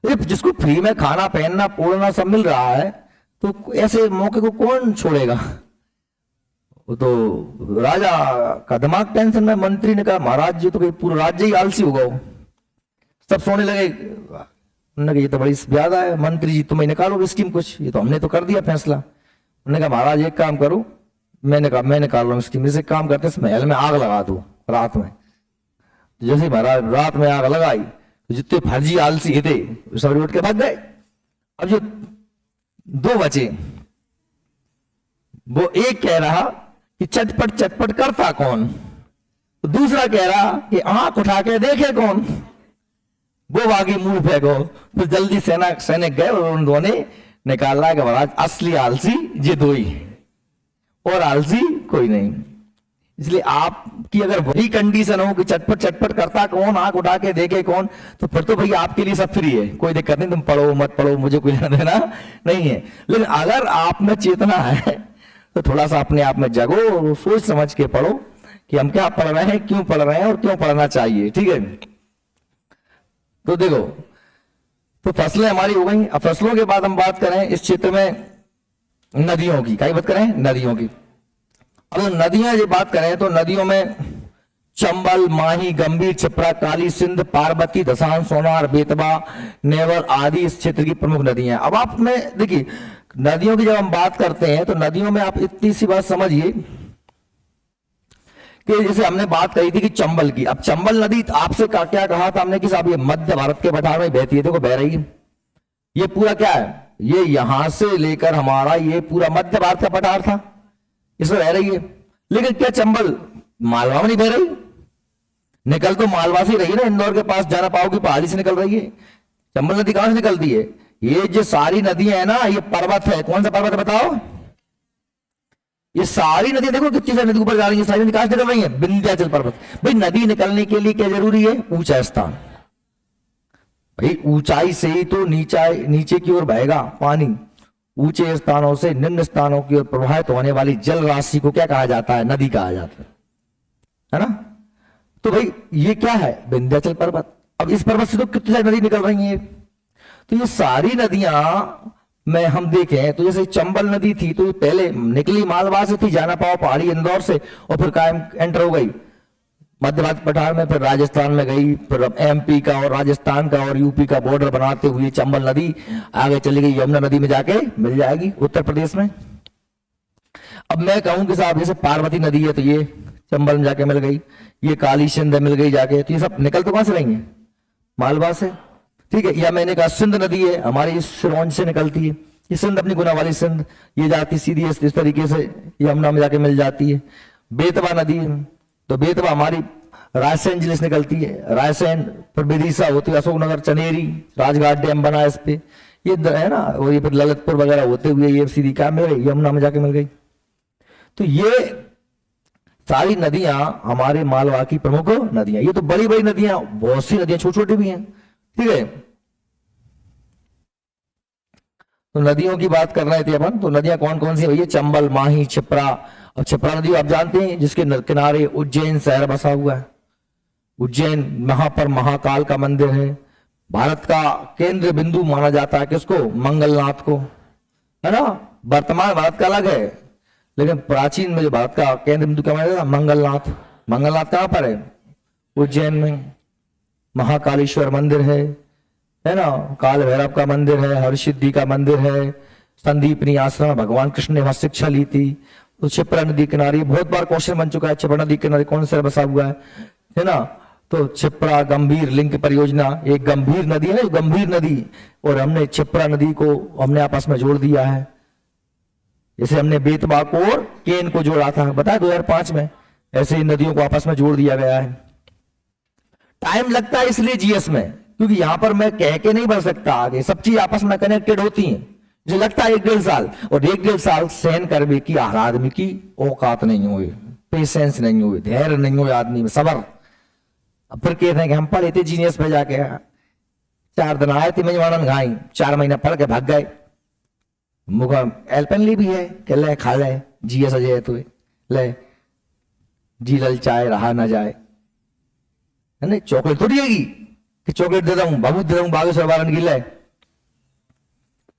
जिसको फ्री में खाना पहनना पोड़ना सब मिल रहा है तो ऐसे मौके को कौन छोड़ेगा? तो राजा का दिमाग टेंशन में। मंत्री ने कहा महाराज जी तो पूरा राज्य ही आलसी होगा। सब सोने लगे। उन्होंने कहा ये तो बड़ी ज्यादा है, मंत्री जी तुम्हें निकालो स्कीम कुछ, ये तो हमने तो कर दिया फैसला। उन्होंने कहा महाराज एक काम करो, मैंने कहा मैं निकाल रहा हूँ स्कीम। जैसे काम करते इस महल में आग लगा दो रात में। जैसे महाराज रात में आग लगाई तो जितने फर्जी आलसी थे सब उठ के भाग गए। अब जो दो बचे, वो एक कह रहा कि चटपट चटपट करता कौन, तो दूसरा कह रहा कि आंख उठा के देखे कौन। वो भागी मूल फेंको। तो जल्दी सैनिक गए और उन दोनों ने निकाला कि महाराज असली आलसी ये दो ही, और आलसी कोई नहीं। इसलिए आपकी अगर वही कंडीशन हो कि चटपट चटपट करता कौन, आंख उठा के देखे कौन, तो फिर तो भैया आपके लिए सब फ्री है, कोई दिक्कत नहीं, तुम पढ़ो मत पढ़ो मुझे कोई लेना देना नहीं है। लेकिन अगर आप में चेतना है तो थोड़ा सा अपने आप में जगो, सोच समझ के पढ़ो कि हम क्या पढ़ रहे हैं, क्यों पढ़ रहे हैं और क्यों पढ़ना चाहिए। ठीक है, तो देखो, तो फसलें हमारी हो गई। अब फसलों के बाद हम बात करें इस क्षेत्र में नदियों की, क्या बात करें, नदियों की। अब नदियां जो बात करें तो नदियों में चंबल, माही, गंभीर, छिप्रा, काली सिंध, पार्वती, धसान, सोनार, बेतवा, नेवर आदि इस क्षेत्र की प्रमुख नदियां हैं। अब आप में देखिए नदियों की जब हम बात करते हैं तो नदियों में आप इतनी सी बात समझिए कि जैसे हमने बात कही थी कि चंबल की, अब चंबल नदी आपसे क्या कहा था हमने कि साहब ये मध्य भारत के पठार में बहती है, देखो बह रही है, ये पूरा क्या है, ये यहां से लेकर हमारा ये पूरा मध्य भारत का पठार था, इसमें बह रही है। लेकिन क्या चंबल मालवा में नहीं बह रही? निकल तो मालवा से रही ना, इंदौर के पास जाना पाओगी पहाड़ी से निकल रही है। चंबल नदी कहां से निकलती है? ये जो सारी नदियां है ना, ये पर्वत है, कौन सा पर्वत है बताओ? ये सारी नदियां देखो कितनी सारी नदी ऊपर जा रही है, सारी नदी कहां से निकल रही है? विंध्याचल पर्वत। भाई नदी निकलने के लिए क्या जरूरी है? ऊंचा स्थान। भाई ऊंचाई से ही तो नीचे की ओर बहेगा पानी। ऊंचे स्थानों से निम्न स्थानों की ओर प्रवाहित होने वाली जल राशि को क्या कहा जाता है? नदी कहा जाता है ना। तो भाई ये क्या है? विंध्याचल पर्वत। अब इस पर्वत से तो कितनी सारी नदी निकल रही है। तो ये सारी नदियां में हम देखें तो जैसे चंबल नदी थी तो पहले निकली मालवा से थी, जाना पाओ पहाड़ी इंदौर से, और फिर कायम एंटर हो गई मध्य भारत पठार में, फिर राजस्थान में गई, फिर एमपी का और राजस्थान का और यूपी का बॉर्डर बनाते हुए चंबल नदी आगे चली गई, यमुना नदी में जाके मिल जाएगी उत्तर प्रदेश में। अब मैं कहूं कि साहब जैसे पार्वती नदी है तो ये चंबल में जाके मिल गई, ये काली सिंध मिल गई जाके, तो ये सब निकल तो कहां से रही है? मालवा से। ठीक है, या मैंने कहा सिंध नदी है हमारी सिरोंज से निकलती है, ये सिंध अपनी गुना वाली सिंध, ये जाती सीधी इस तरीके से यमुना में जाके मिल जाती है। बेतवा नदी है तो बेतवा हमारी रायसेन जिले से निकलती है, रायसेन फिर विदिशा होती है, अशोकनगर, चनेरी, राजघाट डैम बना इस पे, ये है ना, और ये फिर ललितपुर वगैरह होते हुए ये सीधी क्या मिल गई? यमुना में जाके मिल गई। तो ये सारी नदियां हमारे मालवा की प्रमुख नदियां, ये तो बड़ी बड़ी नदियां, बहुत सी नदियां छोटी छोटी भी हैं। ठीक है, तो नदियों की बात कर रहे थे अपन, तो नदियां कौन कौन सी भैया? चंबल, माही, छिप्रा। और छिप्रा नदी आप जानते हैं जिसके किनारे उज्जैन शहर बसा हुआ है। उज्जैन वहां पर महाकाल का मंदिर है, भारत का केंद्र बिंदु माना जाता है किसको? मंगलनाथ को, है ना। वर्तमान भारत का अलग है लेकिन प्राचीन में जो भारत का केंद्र बिंदु क्या माना जाता है? मंगलनाथ। मंगलनाथ कहां पर है? उज्जैन में। महाकालेश्वर मंदिर है ना, काल भैरव का मंदिर है, हरसिद्धि का मंदिर है, संदीपनी आश्रम भगवान कृष्ण ने वहां शिक्षा ली थी। तो छिप्रा नदी किनारे बहुत बार क्वेश्चन बन चुका है, छिप्रा नदी किनारे कौन सा बसा हुआ है ना। तो छिप्रा गंभीर लिंक परियोजना, एक गंभीर नदी है, गंभीर नदी, और हमने छिप्रा नदी को हमने आपस में जोड़ दिया है। जैसे हमने बेतवा को और केन को जोड़ा था, बताया 2005 में, ऐसे ही नदियों को आपस में जोड़ दिया गया है। टाइम लगता है इसलिए जीएस में, क्योंकि यहां पर मैं कह के नहीं बढ़ सकता आगे, सब चीज आपस में कनेक्टेड होती हैं। जो लगता है 1-1.5 साल, और 1-1.5 साल सहन करने की हर आदमी की औकात नहीं हुई, पेशेंस नहीं हुई, धैर्य नहीं हुई आदमी में, सबर। अब फिर कहते हैं कि हम पढ़े थे जीनियस पे जाके, 4 दिन आए थे मेजबान घाई, 4 महीना पढ़ के भाग गए। मुखा एल्पेन ली भी है कि ले खा ले, जीएस अजय तो ले जी ललचाए रहा ना जाए, है ना। चॉकलेट थोड़ी आएगी कि चॉकलेट दे दूं, भभूत दे दूं, बागेश्वर वालन की ले।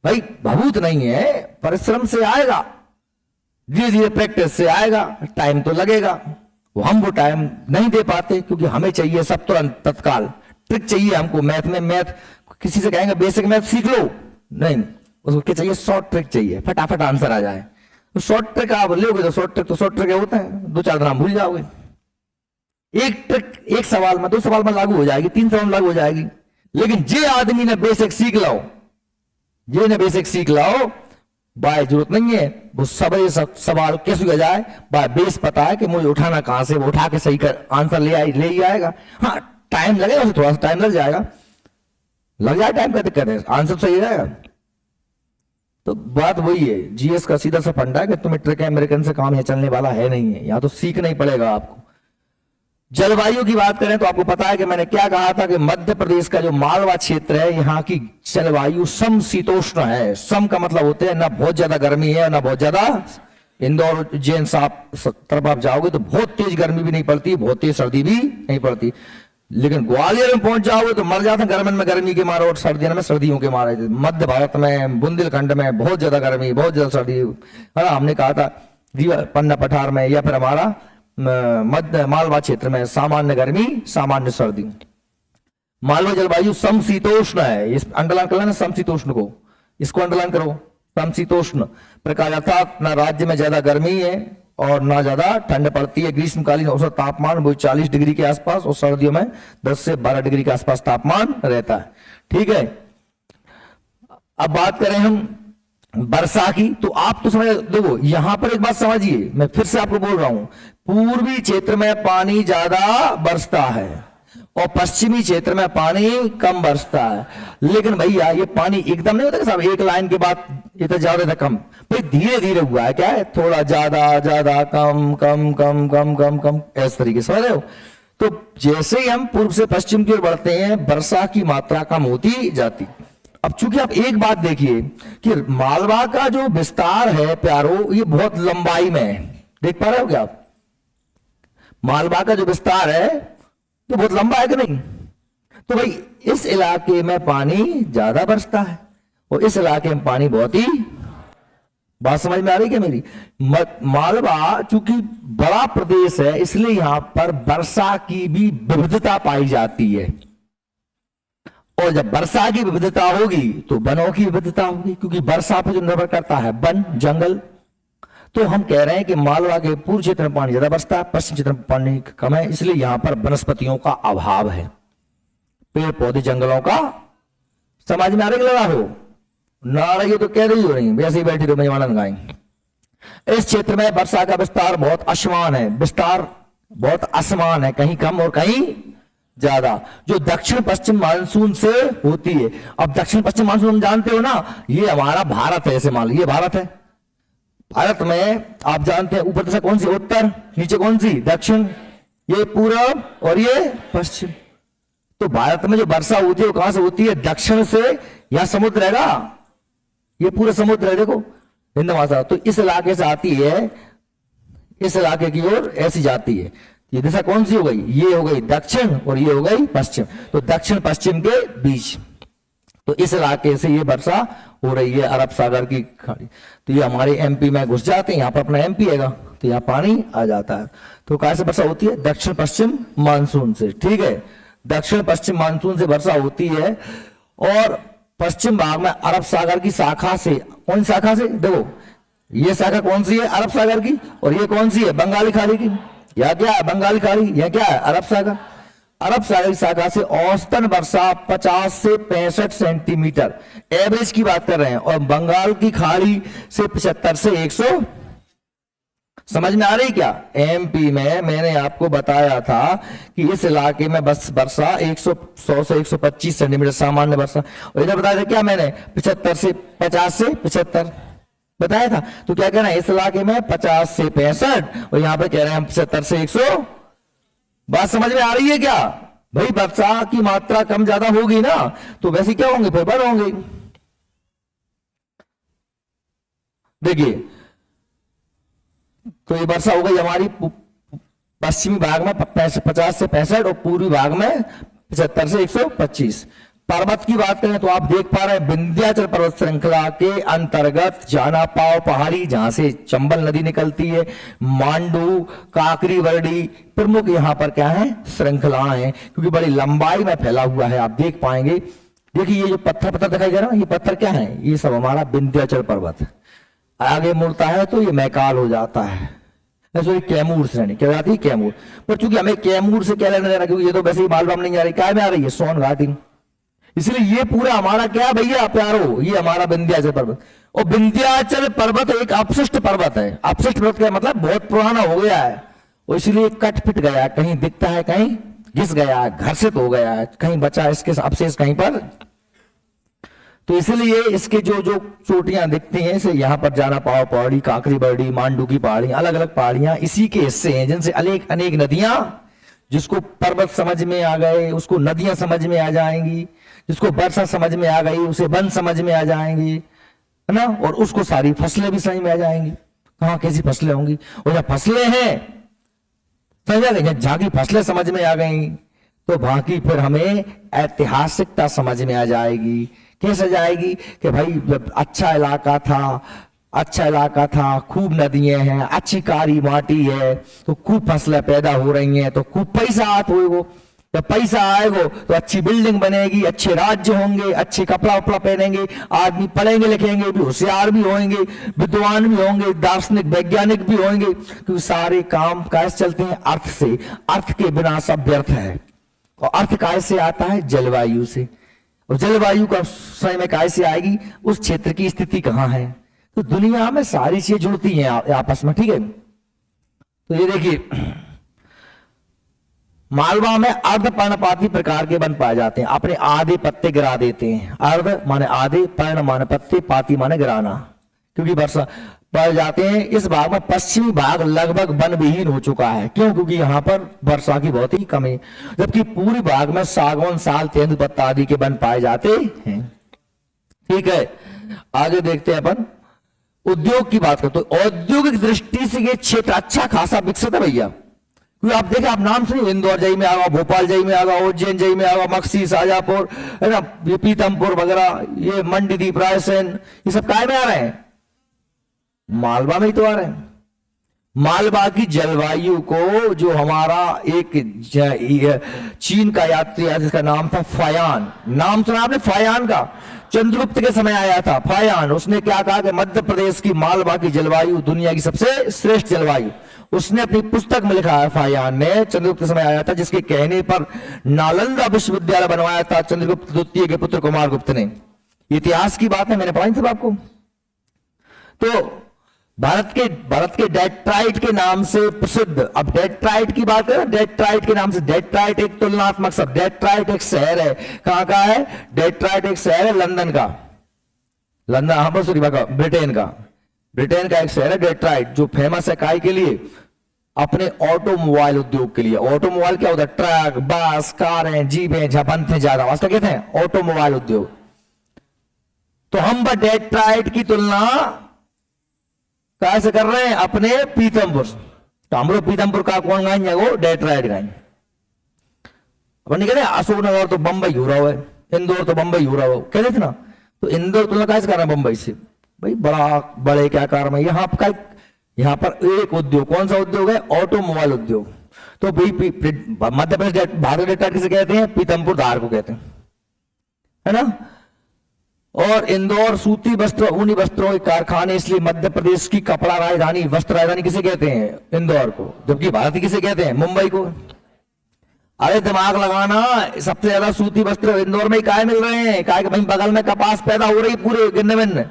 भाई भभूत नहीं है, परिश्रम से आएगा, धीरे धीरे प्रैक्टिस से आएगा, टाइम तो लगेगा। हम वो टाइम नहीं दे पाते क्योंकि हमें चाहिए सब तुरंत तत्काल, ट्रिक चाहिए हमको। मैथ में मैथ किसी से कहेंगे बेसिक मैथ सीख लो, नहीं, उसको क्या चाहिए? शॉर्ट ट्रिक चाहिए, फटाफट आंसर आ जाए। तो शॉर्ट ट्रिक आप लोगे तो शॉर्ट ट्रिक होता है, 2-4 दिन भूल जाओगे। एक ट्रिक एक सवाल में, 2 सवाल में लागू हो जाएगी, 3 सवाल में लागू हो जाएगी। लेकिन जे आदमी ने बेसिक सीख लो, जे ने बेसिक सीख लो, बाय जरूरत नहीं है वो सब सवाल कैसे हो जाए, बाय बेस पता है कि मुझे उठाना कहां से, वो उठा के सही कर आंसर ले ही आएगा। हाँ टाइम लगेगा, थोड़ा सा टाइम लग जाएगा, लग जाए टाइम का दिक्कत है, आंसर सही रहेगा। तो बात वही है, जीएस का सीधा सा फंडा है कि तुम्हें ट्रिक अमेरिकन से काम यहाँ चलने वाला है नहीं है, यहाँ तो सीखना ही पड़ेगा आपको। जलवायु की बात करें तो आपको पता है कि मैंने क्या कहा था कि मध्य प्रदेश का जो मालवा क्षेत्र है, यहाँ की जलवायु समशीतोष्ण है। सम का मतलब होते हैं ना बहुत ज्यादा गर्मी है ना बहुत ज्यादा। इंदौर उज्जैन तरफ आप जाओगे तो बहुत तेज गर्मी भी नहीं पड़ती, बहुत तेज सर्दी भी नहीं पड़ती। लेकिन ग्वालियर में पहुंच जाओगे तो मर जाते हैं गर्मी में, गर्मी के मारे, और सर्दियों में सर्दियों के मारे। मध्य भारत में बुंदेलखंड में बहुत ज्यादा गर्मी, बहुत ज्यादा सर्दी है ना। हमने कहा था पन्ना पठार में या फिर हमारा मध्य मालवा क्षेत्र में सामान्य गर्मी सामान्य सर्दी। मालवा जलवायु समशीतोष्ण है, इस अंडरलाइन कर लेना समशीतोष्ण को, इसको अंडरलाइन करो। समशीतोष्ण प्रकार अर्थात ना राज्य में ज्यादा गर्मी है और ना ज्यादा ठंड पड़ती है। ग्रीष्मकालीन औसत तापमान वो 40 डिग्री के आसपास और सर्दियों में 10 से 12 डिग्री के आसपास तापमान रहता है। ठीक है, अब बात करें हम वर्षा की, तो आप तो समझ, देखो यहां पर एक बात समझिए, मैं फिर से आपको बोल रहा हूं, पूर्वी क्षेत्र में पानी ज्यादा बरसता है और पश्चिमी क्षेत्र में पानी कम बरसता है। लेकिन भैया ये पानी एकदम नहीं होता साहब, एक लाइन के बाद इतना ज्यादा था कम, भाई धीरे धीरे हुआ है। क्या है, थोड़ा ज्यादा ज्यादा कम कम कम कम कम कम, इस तरीके से समझ रहे हो। तो जैसे ही हम पूर्व से पश्चिम की ओर बढ़ते हैं, वर्षा की मात्रा कम होती जाती। अब चूंकि आप एक बात देखिए कि मालवा का जो विस्तार है प्यारो, ये बहुत लंबाई में है, देख पा रहे हो क्या आप? मालवा का जो विस्तार है तो बहुत लंबा है कि नहीं? तो भाई इस इलाके में पानी ज्यादा बरसता है और इस इलाके में पानी बहुत ही, बात समझ में आ रही क्या मेरी? मालवा चूंकि बड़ा प्रदेश है इसलिए यहां पर वर्षा की भी विविधता पाई जाती है, और जब वर्षा की विविधता होगी तो वनों की विविधता होगी, क्योंकि वर्षा पर जो निर्भर करता है वन जंगल। तो हम कह रहे हैं कि मालवा के पूर्व क्षेत्र में पानी ज्यादा बरसता है, पश्चिम क्षेत्र में पानी कम है, इसलिए यहां पर वनस्पतियों का अभाव है, पेड़ पौधे जंगलों का। समझ में आ रही लगा हो ना आ रही हो तो कह रही हो, नहीं वैसे ही बैठी तो मेहमान गाएंगे। इस क्षेत्र में वर्षा का विस्तार बहुत असमान है, विस्तार बहुत असमान है, कहीं कम और कहीं ज्यादा, जो दक्षिण पश्चिम मानसून से होती है। अब दक्षिण पश्चिम मानसून हम जानते हो ना, ये हमारा भारत है, ऐसे मान लो ये भारत है। भारत में आप जानते हैं ऊपर दिशा कौन सी, उत्तर, नीचे कौन सी, दक्षिण, ये पूर्व और ये पश्चिम। तो भारत में जो वर्षा होती है वो कहां से होती है? दक्षिण से। यहां समुद्र रहेगा, ये पूरा समुद्र है, देखो हिंद महासागर, तो इस इलाके से आती है, इस इलाके की ओर ऐसी जाती है। ये दिशा कौन सी हो गई? ये हो गई दक्षिण और ये हो गई पश्चिम, तो दक्षिण पश्चिम के बीच। तो इस इलाके से ये वर्षा हो रही है, अरब सागर की खाड़ी। तो ये हमारे एमपी में घुस जाते हैं, यहाँ पर अपना एमपी है, तो यहाँ पानी आ जाता है। तो कहां से वर्षा होती है? दक्षिण पश्चिम मानसून से। ठीक है, दक्षिण पश्चिम मानसून से वर्षा होती है, और पश्चिम भाग में अरब सागर की शाखा से। कौन शाखा से? देखो ये शाखा कौन सी है? अरब सागर की, और ये कौन सी है? बंगाली खाड़ी की। यह क्या है? बंगाली खाड़ी। यह क्या है? अरब सागर। अरब सागर की शाखा से औसतन वर्षा 50 से 65 सेंटीमीटर एवरेज की बात कर रहे हैं, और बंगाल की खाड़ी से 75 से 100। समझ में आ रही क्या? एमपी में मैंने आपको बताया था कि इस इलाके में बस वर्षा 100 से 125 सेंटीमीटर सामान्य वर्षा, और इधर बताया था क्या मैंने? 50 से 75 बताया था। तो क्या कहना है? इस इलाके में 50 से 65 और यहां पर कह रहे हैं हम 75 से 100। बात समझ में आ रही है क्या? भाई वर्षा की मात्रा कम ज्यादा होगी ना, तो वैसे क्या होंगे? फिर बढ़ होंगे। देखिए, तो ये वर्षा हो गई हमारी पश्चिमी भाग में 50 से 65 और पूर्वी भाग में 75 से 125। पर्वत की बात करें तो आप देख पा रहे हैं विंध्याचल पर्वत श्रृंखला के अंतर्गत जाना पाव पहाड़ी, जहां से चंबल नदी निकलती है, मांडू, काकरी वर्डी प्रमुख यहाँ पर क्या है? श्रृंखलाएं हैं, क्योंकि बड़ी लंबाई में फैला हुआ है। आप देख पाएंगे, देखिए ये जो पत्थर दिखाई दे रहा है, ये पत्थर क्या है? ये सब हमारा विंध्याचल पर्वत। आगे मुड़ता है तो ये मैकाल हो जाता है, सॉरी कैमूर श्रेणी क्या जाती है? कैमूर। पर चूंकि हमें कैमूर से क्या लेना देना, क्योंकि ये तो वैसे ही मालवा में नहीं आ रही, क्या में आ रही है? सोन घाटी। इसलिए ये पूरा हमारा क्या भैया प्यारो? ये हमारा विंध्याचल पर्वत। और विंध्याचल पर्वत एक अपशिष्ट पर्वत है। अपशिष्ट पर्वत का मतलब बहुत पुराना हो गया है, और इसलिए कट पिट गया, कहीं दिखता है, कहीं घिस गया है, घर्षित हो गया है, कहीं बचा इसके अवशेष कहीं पर तो इसलिए इसके जो जो चोटियां दिखती हैं, इसे यहाँ पर जाना पाव पहाड़ी, काकरी बर्डी, मांडू की पहाड़ी, अलग अलग पहाड़ियां इसी के हिस्से हैं, जिनसे अनेक अनेक नदियां, जिसको पर्वत समझ में आ गए उसको नदियां समझ में आ जाएंगी, जिसको वर्षा समझ में आ गई उसे वन समझ में आ जाएंगी, है ना, और उसको सारी फसलें भी समझ में आ जाएंगी, कहाँ कैसी फसलें होंगी। और जब फसलें हैं समझ आ गई, जहां की फसलें समझ में आ गई तो वहां की फिर हमें ऐतिहासिकता समझ में आ जाएगी। कैसे जाएगी कि भाई अच्छा इलाका था, अच्छा इलाका था, खूब नदियां हैं, अच्छी कारी माटी है, तो खूब फसलें पैदा हो रही हैं, तो खूब पैसा आत होएगो, जब पैसा आएगो तो अच्छी बिल्डिंग बनेगी, अच्छे राज्य होंगे, अच्छे कपड़ा उपड़ा पहनेंगे, आदमी पढ़ेंगे लिखेंगे भी, होशियार भी होंगे, विद्वान भी होंगे, दार्शनिक वैज्ञानिक भी होंगे, क्योंकि सारे काम कैसे चलते हैं, अर्थ से। अर्थ के बिना सब व्यर्थ है। और अर्थ कैसे आता है, जलवायु से। और जलवायु का समय में कैसे आएगी, उस क्षेत्र की स्थिति कहां है। तो दुनिया में सारी चीजें जुड़ती हैं आपस में, ठीक है। तो ये देखिए मालवा में अर्ध पर्णपाती प्रकार के वन पाए जाते हैं, अपने आधे पत्ते गिरा देते हैं। अर्ध माने आधे, पर्ण माने पत्ते, पाती माने गिराना, क्योंकि वर्षा पड़ जाते हैं। इस भाग में पश्चिमी भाग लगभग वन विहीन हो चुका है, क्यों, क्योंकि यहाँ पर वर्षा की बहुत ही कमी, जबकि पूरी भाग में सागौन, साल, तेंदुपत्ता आदि के वन पाए जाते हैं। ठीक है, आगे देखते हैं अपन उद्योग की बात करते। तो औद्योगिक दृष्टि से ये क्षेत्र अच्छा खासा विकसित है भैया, क्योंकि आप देखें, आप नाम सुनिए, इंदौर जई में आगा, भोपाल जई में आगा, उज्जैन जई में आगा, मक्सी, शाजापुर, है ना, ये पीतमपुर वगैरह, ये मंडीदीप, रायसेन, ये सब काय में आ रहे हैं, मालवा में ही तो आ रहे हैं। मालवा की जलवायु को, जो हमारा एक चीन का यात्री है जिसका नाम था फायान, नाम सुना आपने फायान का, चंद्रगुप्त के समय आया था फायान। उसने क्या कहा कि मध्य प्रदेश की मालवा की जलवायु दुनिया की सबसे श्रेष्ठ जलवायु, उसने अपनी पुस्तक में लिखा है। फायान ने चंद्रगुप्त के समय आया था, जिसके कहने पर नालंदा विश्वविद्यालय बनवाया था चंद्रगुप्त द्वितीय के पुत्र कुमार गुप्त ने। इतिहास की बात है, मैंने पढ़ाई थी आपको। तो भारत के डेट्राइट के नाम से प्रसिद्ध, अब डेट्राइट की बात करें, डेट्राइट के नाम से, डेट्राइट एक तुलनात्मक शब्द, डेट्राइट एक शहर है, कहां का है, डेट्राइट एक शहर है लंदन का, लंदन, हाँ पर सॉरी, ब्रिटेन का, ब्रिटेन का एक शहर है डेट्राइट, जो फेमस है काय के लिए, अपने ऑटोमोबाइल उद्योग के लिए। ऑटोमोबाइल क्या होता है, ट्रक, बस, कारें, जीपें, झपंथ ज्यादा, वास्तव कहते हैं ऑटोमोबाइल उद्योग। तो हम डेट्राइट की तुलना कैसे कर रहे हैं, अपने पीतमपुर, तो हमरो पीतमपुर का कौन गाएंगे, वो डेट्राइट गाएंगे। अपन नहीं कहते अशोकनगर तो बंबई हो रहा है, इंदौर तो बंबई हो रहा हो, कह रहे थे ना, तो इंदौर तुलना कैसे कर रहे हैं बंबई से, भाई बड़े क्या कारण है, यहाँ पर एक उद्योग, कौन सा उद्योग है, ऑटोमोबाइल उद्योग। तो भाई मध्य प्रदेश भारत डेट्राइट किसे कहते हैं, पीतमपुर धार को कहते हैं, है ना। और इंदौर सूती वस्त्र, ऊनी वस्त्रों के कारखाने, इसलिए मध्य प्रदेश की कपड़ा राजधानी, वस्त्र राजधानी किसे कहते हैं, इंदौर को, जबकि भारत किसे कहते हैं, मुंबई को। अरे दिमाग लगाना, सबसे ज्यादा सूती वस्त्र इंदौर में ही काय मिल रहे हैं, काय भाई बगल में कपास पैदा हो रही पूरे गिन्न में,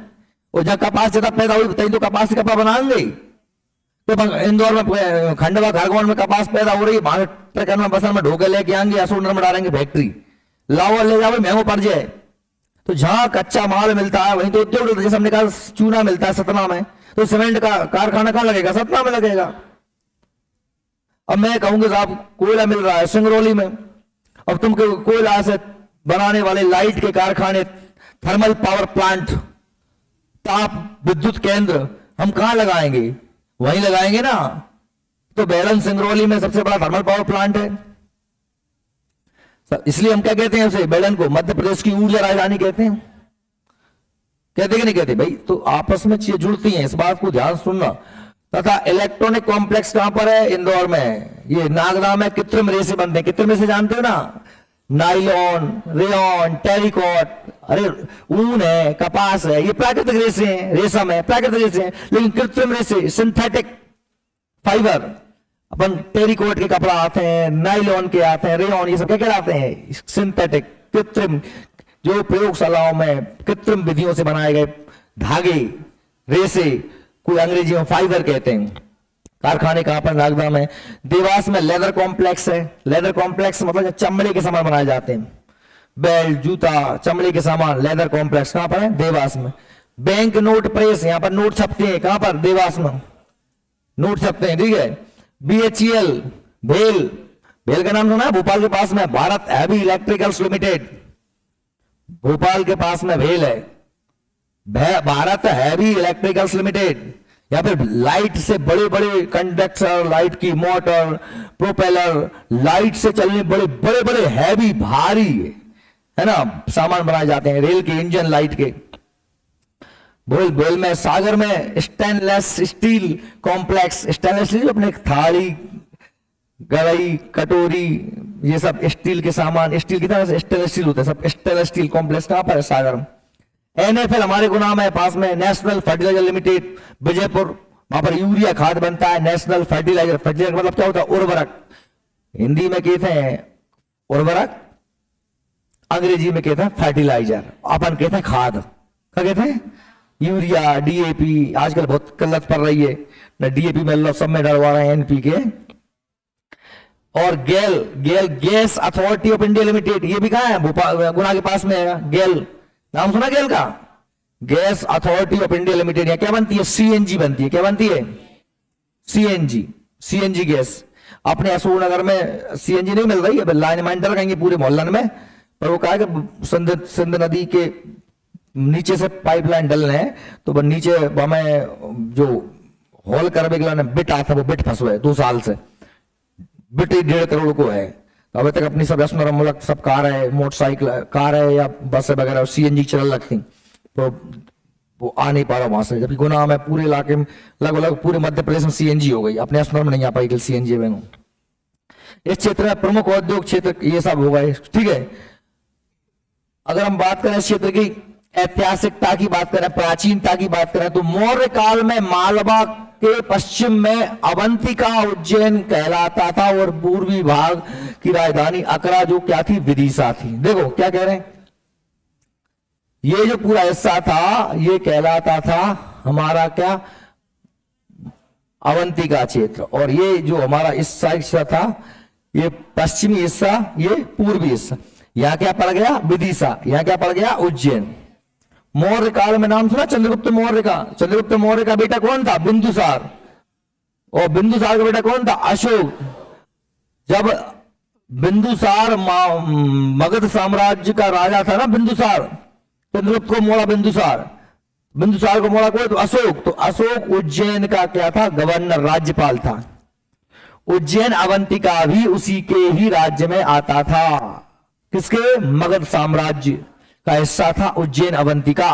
और जब कपास ज्यादा पैदा हुई बताइए तो कपास से कपड़ा बनाएंगे। तो इंदौर में, खंडवा, खरगोन में कपास पैदा हो रही है, वहां ट्रक में, बसन में ढोके लेके आएंगे, अशोकनगर में डालेंगे फैक्ट्री, लाओ ले जाओ, महंगो पड़ जाए। तो जहां कच्चा माल मिलता है वहीं तो उद्योग, जैसे हमने कहा चूना मिलता है सतना में, तो सीमेंट का कारखाना कहां लगेगा, सतना में लगेगा। अब मैं कहूंगा साहब कोयला मिल रहा है सिंगरौली में, अब तुम कोयला से बनाने वाले लाइट के कारखाने, थर्मल पावर प्लांट, ताप विद्युत केंद्र हम कहां लगाएंगे, वहीं लगाएंगे ना। तो बेलन सिंगरौली में सबसे बड़ा थर्मल पावर प्लांट है, इसलिए हम क्या कहते हैं उसे, बेलन को मध्य प्रदेश की ऊर्जा राजधानी कहते हैं, कहते कि नहीं कहते भाई। तो आपस में चीजें जुड़ती हैं, इस बात को ध्यान सुनना। तथा इलेक्ट्रॉनिक कॉम्प्लेक्स कहां पर है, इंदौर में। ये नागदा में कृत्रिम रेसे बनते हैं, कृत्रिम रेसे जानते हो ना, नाइलॉन, रेयन, टेरिकॉट, अरे ऊन है, कपास है, ये प्राकृतिक रेसे हैं, रेशम है, प्राकृतिक रेसे हैं। लेकिन कृत्रिम रेसे, सिंथेटिक फाइबर, अपन टेरिकॉट के कपड़ा आते हैं, नाइलॉन के आते हैं, रेयन, ये सब क्या कहलाते हैं, सिंथेटिक, कृत्रिम, जो प्रयोगशालाओं में कृत्रिम विधियों से बनाए गए धागे, रेसे, कोई अंग्रेजी में फाइबर कहते हैं। कारखाने कहां पर, नागदा में। देवास में लेदर कॉम्प्लेक्स है, लेदर कॉम्प्लेक्स मतलब चमड़े के सामान बनाए जाते हैं, बेल्ट, जूता, चमड़े के सामान, लेदर कॉम्प्लेक्स कहां पर है? देवास में। बैंक नोट प्रेस, यहां पर नोट छपते हैं, कहां पर? देवास में नोट छपते हैं, ठीक है। BHEL, भेल, भेल का नाम सुना है? भोपाल के पास में Bharat heavy electricals limited, Bhopal के पास में भेल है, भारत हैवी इलेक्ट्रिकल्स लिमिटेड। या फिर लाइट से बड़े बड़े कंडक्टर, लाइट की मोटर, प्रोपेलर, लाइट से चलने बड़े बड़े बड़े हैवी भारी, है ना, सामान बनाए जाते हैं, रेल के इंजन, लाइट के। भोल, भोल में, सागर में stainless steel complex, stainless steel अपने थाली, गड़ई, कटोरी, ये सब स्टील के सामान, स्टील की तरह से स्टेनलेस स्टील होता है, सब स्टेनलेस स्टील कॉम्प्लेक्स कहां पर है? सागर में। NFL हमारे गुनाम है पास में, नेशनल फर्टिलाइजर लिमिटेड, विजयपुर, वहां पर यूरिया खाद बनता है। नेशनल फर्टिलाइजर, फर्टिलाइजर मतलब क्या होता है? उर्वरक, हिंदी में कहते हैं उर्वरक, अंग्रेजी में कहते हैं फर्टिलाइजर, अपन कहते हैं खाद। क्या कहते हैं? यूरिया, DAP, आजकल बहुत किल्लत पड़ रही है ना, DAP में लो, सब में डलवा रहे हैं NPK। और GAIL gas authority of India limited, ये भी कहां है? भोपाल, गुना के पास में है। गेल नाम सुना गेल का? Gas authority of India limited. यहां क्या बनती है? CNG बनती है। क्या बनती है? CNG gas. अपने अशोकनगर में CNG नहीं मिल रही है, लाइन माइंडर कहेंगे पूरे मोहल्लन में, पर वो कहा कि सिंध नदी के नीचे से पाइपलाइन डलने हैं, तो वो नीचे हमें जो होल करवे के बिट आता, वो बिट फंसो है 2 साल से, बिट 1.5 करोड़ को है। तो अभी तक अपनी सब मुल्क सब कार है, मोटरसाइकिल कार है या बस वगैरह CNG चल रखी, तो वो आ नहीं पा रहा वहां से। जबकि गुना में पूरे इलाके में लगभग पूरे मध्य प्रदेश में CNG हो गई, अपने असनर में नहीं आ पाई CNG में। इस क्षेत्र में प्रमुख औद्योगिक क्षेत्र ये सब हो गए, ठीक है। अगर हम बात करें इस क्षेत्र की ऐतिहासिकता की बात करें, प्राचीनता की बात करें, तो मौर्य काल में मालवा के पश्चिम में अवंतिका उज्जैन कहलाता था, और पूर्वी भाग की राजधानी अकरा जो क्या थी? विदिशा थी। देखो क्या कह रहे हैं, ये जो पूरा हिस्सा था ये कहलाता था हमारा क्या? अवंतिका क्षेत्र। और ये जो हमारा इस साइड हिस्सा था, ये पश्चिमी हिस्सा, ये पूर्वी हिस्सा। यहां क्या पड़ गया? विदिशा। यहां क्या पड़ गया? उज्जैन। मौर्य काल में नाम सुना चंद्रगुप्त मौर्य का? चंद्रगुप्त मौर्य का बेटा कौन था? बिंदुसार। और बिंदुसार का बेटा कौन था? अशोक। जब बिंदुसार मगध साम्राज्य का राजा था ना, बिंदुसार, चंद्रगुप्त को मोड़ा बिंदुसार, बिंदुसार को मोड़ा कोई? तो अशोक। तो अशोक उज्जैन का क्या था? गवर्नर, राज्यपाल था। उज्जैन अवंतिका भी उसी के ही राज्य में आता था। किसके? मगध साम्राज्य का हिस्सा था उज्जैन अवंतिका।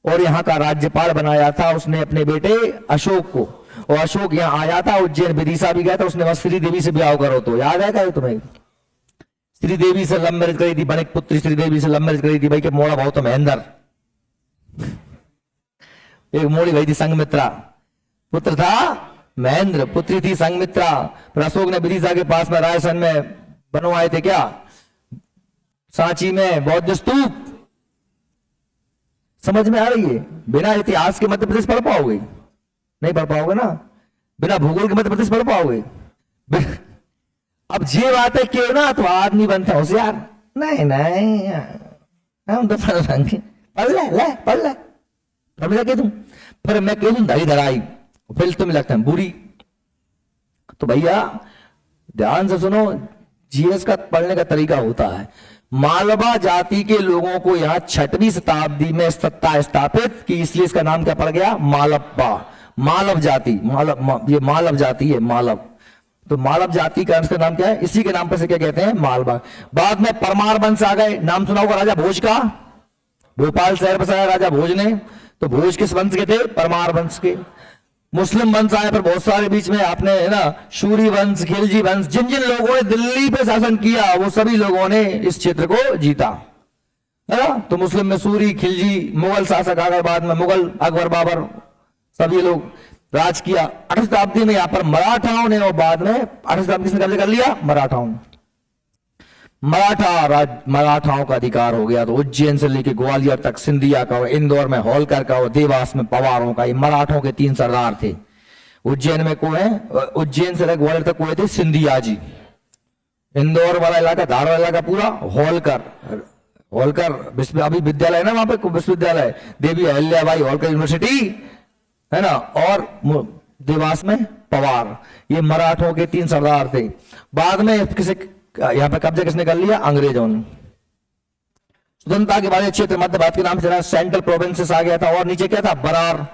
और यहां का राज्यपाल बनाया था उसने अपने बेटे अशोक को। और अशोक यहां आया था, उज्जैन विदिशा भी गया था, उसने बस श्रीदेवी से ब्याह करो, तो याद है क्या तुम्हें? श्रीदेवी से लव मैरिज करी थी, बनिक पुत्री श्रीदेवी से लव मैरिज करी थी भाई, के मोड़ा बहुत महेंद्र, एक मोड़ी भाई थी संगमित्रा, पुत्र था महेंद्र, पुत्री थी संगमित्रा। पर अशोक ने विदिशा के पास में रायसन में बनवाए थे क्या? सांची में बौद्ध स्तूप। समझ में आ रही है? बिना इतिहास के मध्य प्रदेश पढ़ पाओगे? नहीं पढ़ पाओगे ना। बिना भूगोल के मध्य प्रदेश पढ़ पाओगे? अब ये बात है क्यों ना, तो आदमी बनता होशियार। नहीं नहीं, हम तो पढ़ लेंगे, पढ़ ले कह दूं, फिर मैं कह दूं धरी धराई, फिर तुम्हें लगता है बुरी। तो भैया ध्यान से सुनो, जीएस का पढ़ने का तरीका होता है। मालवा जाति के लोगों को यहां 6वीं शताब्दी में सत्ता स्थापित की, इसलिए इसका नाम क्या पड़ गया? मालवा। मालव जाति, ये मालव जाति है, मालव। तो मालव जाति का इसका नाम क्या है? इसी के नाम पर से क्या कहते हैं? मालवा। बाद में परमार वंश आ गए, नाम सुना होगा राजा भोज का, भोपाल शहर बसाया राजा भोज ने। तो भोज किस वंश के थे? परमार वंश के। मुस्लिम वंश आए पर बहुत सारे बीच में, आपने है ना, शूरी वंश, खिलजी वंश, जिन जिन लोगों ने दिल्ली पे शासन किया वो सभी लोगों ने इस क्षेत्र को जीता, है ना। तो मुस्लिम में सूरी, खिलजी, मुगल शासक आ गए बाद में, मुगल, अकबर, बाबर, सभी लोग राज किया। 8वीं शताब्दी में यहाँ पर मराठाओं ने, और बाद में 8वीं शताब्दी से कब्जा कर लिया मराठाओं ने। मराठाओं का अधिकार हो गया। तो उज्जैन से लेके ग्वालियर तक, सिंधिया का हो, इंदौर में होलकर का हो, देवास में पवारों का, ये मराठों के 3 सरदार थे। उज्जैन में को है, उज्जैन से ग्वालियर तक कोई थे सिंधिया जी। इंदौर वाला इलाका, धार वाला इलाका पूरा होलकर, होलकर अभी विद्यालय है ना वहां पे, विश्वविद्यालय देवी अहिल्याबाई होलकर यूनिवर्सिटी है ना, और देवास में पवार, ये मराठों के 3 सरदार थे। बाद में किसे यहाँ पे कब्जा किसने कर लिया? अंग्रेजों ने। स्वतंत्रता के बाद क्षेत्र मध्य भारत के नाम से सेंट्रल प्रोविंसेस आ गया था, और नीचे क्या था? बरार।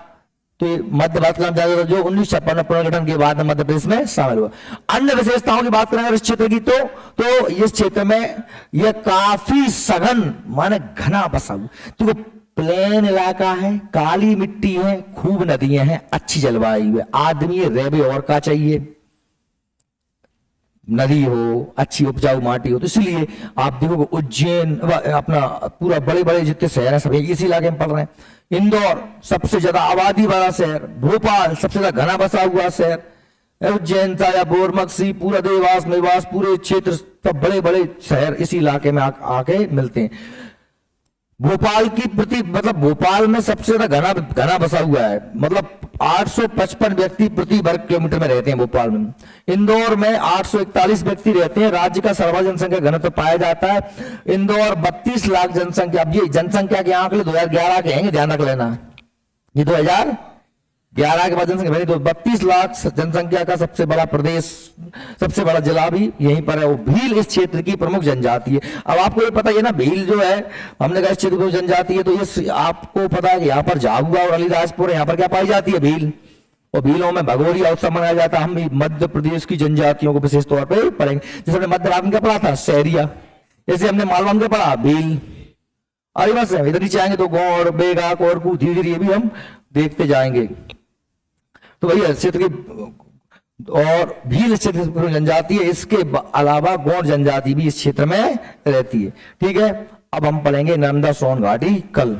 तो ये मध्य भारत का नाम जाता था, जो 1956 पुनर्गठन के बाद मध्य प्रदेश में शामिल हुआ। अन्य विशेषताओं की बात करें इस क्षेत्र की, तो इस क्षेत्र में यह काफी सघन माने घना बसा हुआ, तो प्लेन इलाका है, काली मिट्टी है, खूब नदियां हैं, अच्छी जलवायु है, आदमी रेबे और का चाहिए, नदी हो, अच्छी उपजाऊ माटी हो। तो इसलिए आप देखोगे उज्जैन अपना पूरा बड़े बड़े जितने शहर हैं सभी इसी इलाके में पड़ रहे हैं। इंदौर सबसे ज्यादा आबादी वाला शहर, भोपाल सबसे ज्यादा घना बसा हुआ शहर, उज्जैन था, बोरमक्सी, पूरा देवास, मेवास, पूरे क्षेत्र सब बड़े बड़े शहर इसी इलाके में आके मिलते हैं। भोपाल की मतलब भोपाल में सबसे ज्यादा घना बसा हुआ है, मतलब 855 व्यक्ति प्रति वर्ग किलोमीटर में रहते हैं भोपाल में। इंदौर में 841 व्यक्ति रहते हैं। राज्य का सर्वाधिक जनसंख्या घनत्व पाया जाता है। इंदौर 32 लाख जनसंख्या। अब ये जनसंख्या के आंकड़े 2011 के हैं, ध्यान रख लेना, ये 2011 के बाद जनसंख्या तो 32 लाख जनसंख्या का सबसे बड़ा प्रदेश, सबसे बड़ा जिला भी यहीं पर है। वो भील इस क्षेत्र की प्रमुख जनजाति है। अब आपको ये पता है ना, भील जो है, हमने कहा इस क्षेत्र की जनजाति है, तो ये आपको पता है कि यहाँ पर झाबुआ और अलीराजपुर, यहाँ पर क्या पाई जाती है? भील। और भीलों में भगोरिया उत्सव मनाया जाता है। हम भी मध्य प्रदेश की जनजातियों को विशेष तौर पर पढ़ेंगे। जैसे हमने मध्य भारत में क्या पढ़ा था? सहरिया। जैसे हमने मालवा में क्या पढ़ा? भील। अरे बस इधर नीचे आएंगे तो गौड़, बेगा, कोरकू, धीरे धीरे ये भी हम देखते जाएंगे। तो भैया क्षेत्र की और भील क्षेत्र जनजाति है, इसके अलावा गौड़ जनजाति भी इस क्षेत्र में रहती है। ठीक है, अब हम पढ़ेंगे नर्मदा सोन घाटी कल।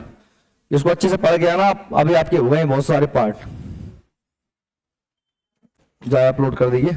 इसको अच्छे से पढ़ के आना, अभी आपके हो गए बहुत सारे पार्ट, जाए अपलोड कर दीजिए।